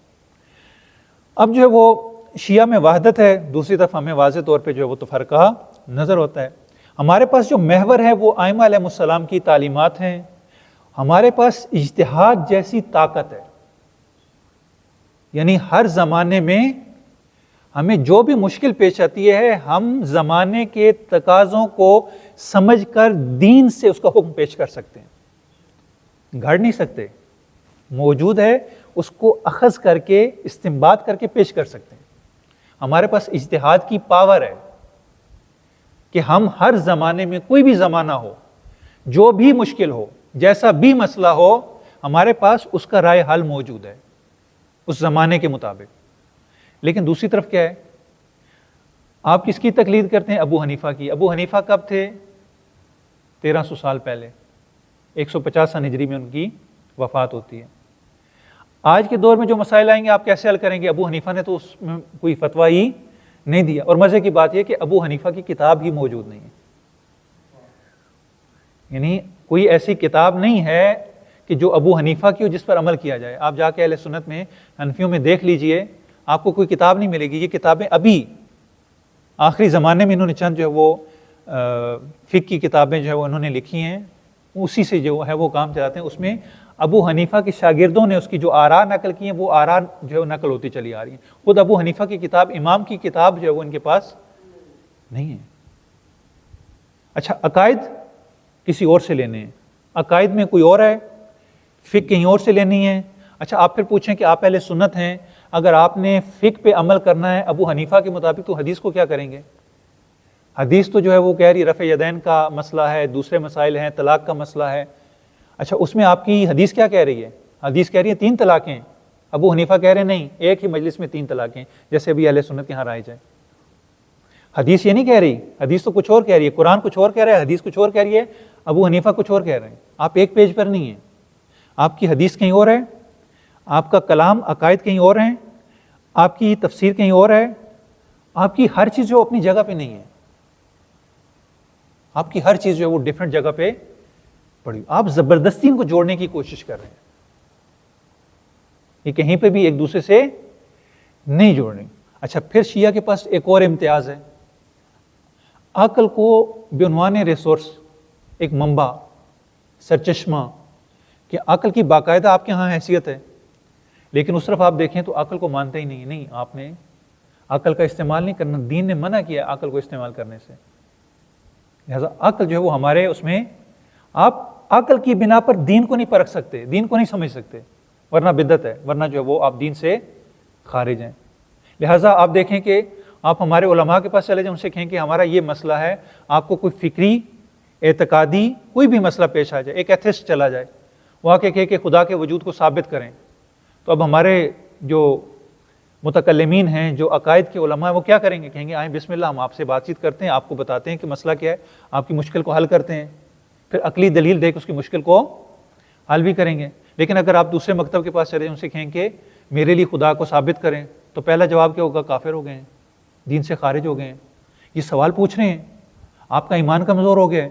اب جو ہے وہ شیعہ میں وحدت ہے، دوسری طرف ہمیں واضح طور پہ جو ہے وہ تفرقہ نظر ہوتا ہے۔ ہمارے پاس جو محور ہے وہ ائمہ علیہ السلام کی تعلیمات ہیں، ہمارے پاس اجتہاد جیسی طاقت ہے، یعنی ہر زمانے میں ہمیں جو بھی مشکل پیش آتی ہے ہم زمانے کے تقاضوں کو سمجھ کر دین سے اس کا حکم پیش کر سکتے ہیں، گھڑ نہیں سکتے، موجود ہے اس کو اخذ کر کے استنباط کر کے پیش کر سکتے ہیں۔ ہمارے پاس اجتہاد کی پاور ہے کہ ہم ہر زمانے میں، کوئی بھی زمانہ ہو، جو بھی مشکل ہو، جیسا بھی مسئلہ ہو، ہمارے پاس اس کا رائے حل موجود ہے اس زمانے کے مطابق۔ لیکن دوسری طرف کیا ہے؟ آپ کس کی تقلید کرتے ہیں؟ ابو حنیفہ کی۔ ابو حنیفہ کب تھے؟ 1300 سال پہلے، 150 ہجری میں ان کی وفات ہوتی ہے۔ آج کے دور میں جو مسائل آئیں گے آپ کیسے حل کریں گے؟ ابو حنیفہ نے تو اس میں کوئی فتویٰ ہی نہیں دیا، اور مزے کی بات یہ کہ ابو حنیفہ کی کتاب ہی موجود نہیں ہے، یعنی کوئی ایسی کتاب نہیں ہے کہ جو ابو حنیفہ کی ہو جس پر عمل کیا جائے۔ آپ جا کے اہل سنت میں، حنفیوں میں دیکھ لیجئے، آپ کو کوئی کتاب نہیں ملے گی۔ یہ کتابیں ابھی آخری زمانے میں انہوں نے چند جو ہے وہ فقہ کی کتابیں جو ہے وہ انہوں نے لکھی ہیں، اسی سے جو ہے وہ کام چلاتے ہیں۔ اس میں ابو حنیفہ کے شاگردوں نے اس کی جو آراء نقل کی ہیں وہ آراء جو ہے وہ نقل ہوتی چلی آ رہی ہیں۔ خود ابو حنیفہ کی کتاب، امام کی کتاب جو ہے وہ ان کے پاس نہیں ہے۔ اچھا، عقائد کسی اور سے لینے ہیں، عقائد میں کوئی اور ہے، فقہ کہیں اور سے لینی ہے۔ اچھا، آپ پھر پوچھیں کہ آپ اہل سنت ہیں، اگر آپ نے فقہ پہ عمل کرنا ہے ابو حنیفہ کے مطابق تو حدیث کو کیا کریں گے؟ حدیث تو جو ہے وہ کہہ رہی رفع یدین کا مسئلہ ہے، دوسرے مسائل ہیں، طلاق کا مسئلہ ہے۔ اچھا، اس میں آپ کی حدیث کیا کہہ رہی ہے؟ حدیث کہہ رہی ہے 3 طلاقیں، ابو حنیفہ کہہ رہے ہیں نہیں، ایک ہی مجلس میں 3 طلاقیں، جیسے ابھی اہل سنت کے یہاں رائج ہے۔ حدیث یہ نہیں کہہ رہی، حدیث تو کچھ اور کہہ رہی ہے، قرآن کچھ اور کہہ رہا ہے، حدیث کچھ اور کہہ رہی ہے، ابو حنیفہ کچھ اور کہہ رہے ہیں۔ آپ ایک پیج پر نہیں ہیں، آپ کی حدیث کہیں اور ہے، آپ کا کلام عقائد کہیں اور ہیں، آپ کی تفسیر کہیں اور ہے، آپ کی ہر چیز جو اپنی جگہ پہ نہیں ہے، آپ کی ہر چیز جو ہے وہ ڈیفرنٹ جگہ پہ پڑی، آپ زبردستی ان کو جوڑنے کی کوشش کر رہے ہیں، یہ کہیں پہ بھی ایک دوسرے سے نہیں جوڑ رہے۔ اچھا، پھر شیعہ کے پاس ایک اور امتیاز ہے، عقل کو بعنوان ریسورس، ایک منبع، سرچشمہ، کہ عقل کی باقاعدہ آپ کے ہاں حیثیت ہے، لیکن اس طرف آپ دیکھیں تو عقل کو مانتے ہی نہیں، آپ نے عقل کا استعمال نہیں کرنا، دین نے منع کیا عقل کو استعمال کرنے سے۔ لہذا عقل جو ہے وہ ہمارے اس میں، آپ عقل کی بنا پر دین کو نہیں پرکھ سکتے، دین کو نہیں سمجھ سکتے، ورنہ بدعت ہے، ورنہ جو ہے وہ آپ دین سے خارج ہیں۔ لہٰذا آپ دیکھیں کہ آپ ہمارے علماء کے پاس چلے جائیں، ان سے کہیں کہ ہمارا یہ مسئلہ ہے، آپ کو کوئی فکری، اعتقادی کوئی بھی مسئلہ پیش آ جائے، ایک ایتھسٹ چلا جائے، وہ آ کے کہے کہ خدا کے وجود کو ثابت کریں، تو اب ہمارے جو متکلمین ہیں، جو عقائد کے علماء ہیں، وہ کیا کریں گے؟ کہیں گے آئیں بسم اللہ، ہم آپ سے بات چیت کرتے ہیں، آپ کو بتاتے ہیں کہ مسئلہ کیا ہے، آپ کی مشکل کو حل کرتے ہیں، پھر عقلی دلیل دے کے اس کی مشکل کو حل بھی کریں گے۔ لیکن اگر آپ دوسرے مکتب کے پاس چلے جائیں، ان سے کہیں کہ میرے لیے خدا کو ثابت کریں، تو پہلا جواب کیا ہوگا؟ کافر ہو گئے ہیں، دین سے خارج ہو گئے ہیں، یہ سوال پوچھ رہے ہیں، آپ کا ایمان کمزور ہو گیا ہے،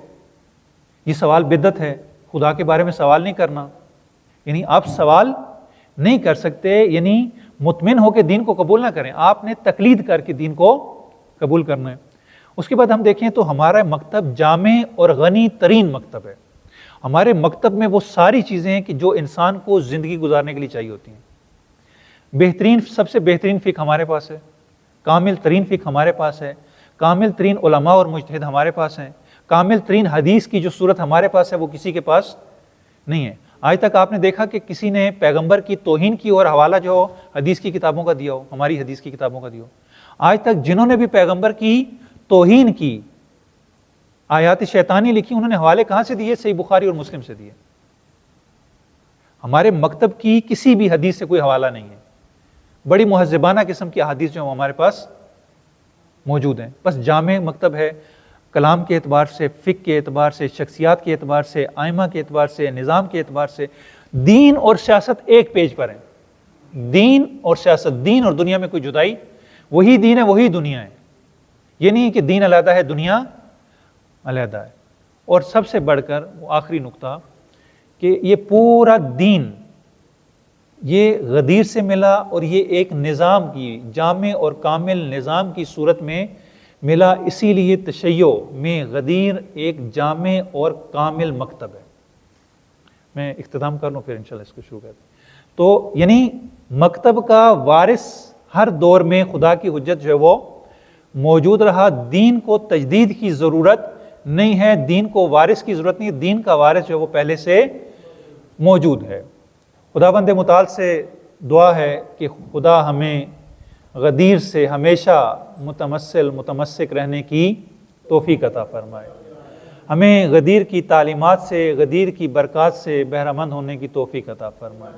یہ سوال بدعت ہے، خدا کے بارے میں سوال نہیں کرنا، یعنی آپ سوال نہیں کر سکتے، یعنی مطمئن ہو کے دین کو قبول نہ کریں، آپ نے تقلید کر کے دین کو قبول کرنا ہے۔ اس کے بعد ہم دیکھیں تو ہمارا مکتب جامع اور غنی ترین مکتب ہے۔ ہمارے مکتب میں وہ ساری چیزیں ہیں کہ جو انسان کو زندگی گزارنے کے لیے چاہیے ہوتی ہیں۔ بہترین، سب سے بہترین فقہ ہمارے پاس ہے، کامل ترین فقہ ہمارے پاس ہے، کامل ترین علماء اور مجتہد ہمارے پاس ہیں، کامل ترین حدیث کی جو صورت ہمارے پاس ہے وہ کسی کے پاس نہیں ہے۔ آج تک آپ نے دیکھا کہ کسی نے پیغمبر کی توہین کی اور حوالہ جو حدیث کی کتابوں کا دیا ہو، ہماری حدیث کی کتابوں کا دیا ہو؟ آج تک جنہوں نے بھی پیغمبر کی توہین کی، آیات شیطانی لکھی، انہوں نے حوالے کہاں سے دیے؟ صحیح بخاری اور مسلم سے دیے۔ ہمارے مکتب کی کسی بھی حدیث سے کوئی حوالہ نہیں ہے۔ بڑی مہذبانہ قسم کی احادیث جو ہمارے پاس موجود ہیں، بس جامع مکتب ہے، کلام کے اعتبار سے، فقہ کے اعتبار سے، شخصیات کے اعتبار سے، ائمہ کے اعتبار سے، نظام کے اعتبار سے، دین اور سیاست ایک پیج پر ہیں۔ دین اور سیاست، دین اور دنیا میں کوئی جدائی، وہی دین ہے وہی دنیا ہے۔ یہ نہیں کہ دین علیحدہ ہے دنیا علیحدہ ہے۔ اور سب سے بڑھ کر وہ آخری نقطہ کہ یہ پورا دین یہ غدیر سے ملا، اور یہ ایک نظام کی، جامع اور کامل نظام کی صورت میں ملا، اسی لیے تشیع میں غدیر ایک جامع اور کامل مکتب ہے۔ میں اختتام کر لوں پھر انشاءاللہ اس کو شروع کرتے ہیں۔ تو یعنی مکتب کا وارث ہر دور میں خدا کی حجت جو ہے وہ موجود رہا۔ دین کو تجدید کی ضرورت نہیں ہے، دین کو وارث کی ضرورت نہیں ہے، دین کا وارث جو ہے وہ پہلے سے موجود ہے۔ خداوند متعال سے دعا ہے کہ خدا ہمیں غدیر سے ہمیشہ متمسک رہنے کی توفیق عطا فرمائے، ہمیں غدیر کی تعلیمات سے، غدیر کی برکات سے بہرہ مند ہونے کی توفیق عطا فرمائے۔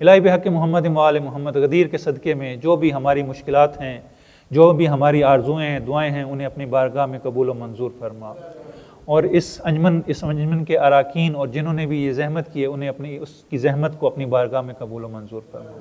الہی بحق محمد و آل محمد، غدیر کے صدقے میں جو بھی ہماری مشکلات ہیں، جو بھی ہماری آرزویں ہیں، دعائیں ہیں، انہیں اپنی بارگاہ میں قبول و منظور فرما، اور اس انجمن کے اراکین اور جنہوں نے بھی یہ زحمت کی ہے، انہیں اپنی اس کی زحمت کو اپنی بارگاہ میں قبول و منظور فرما۔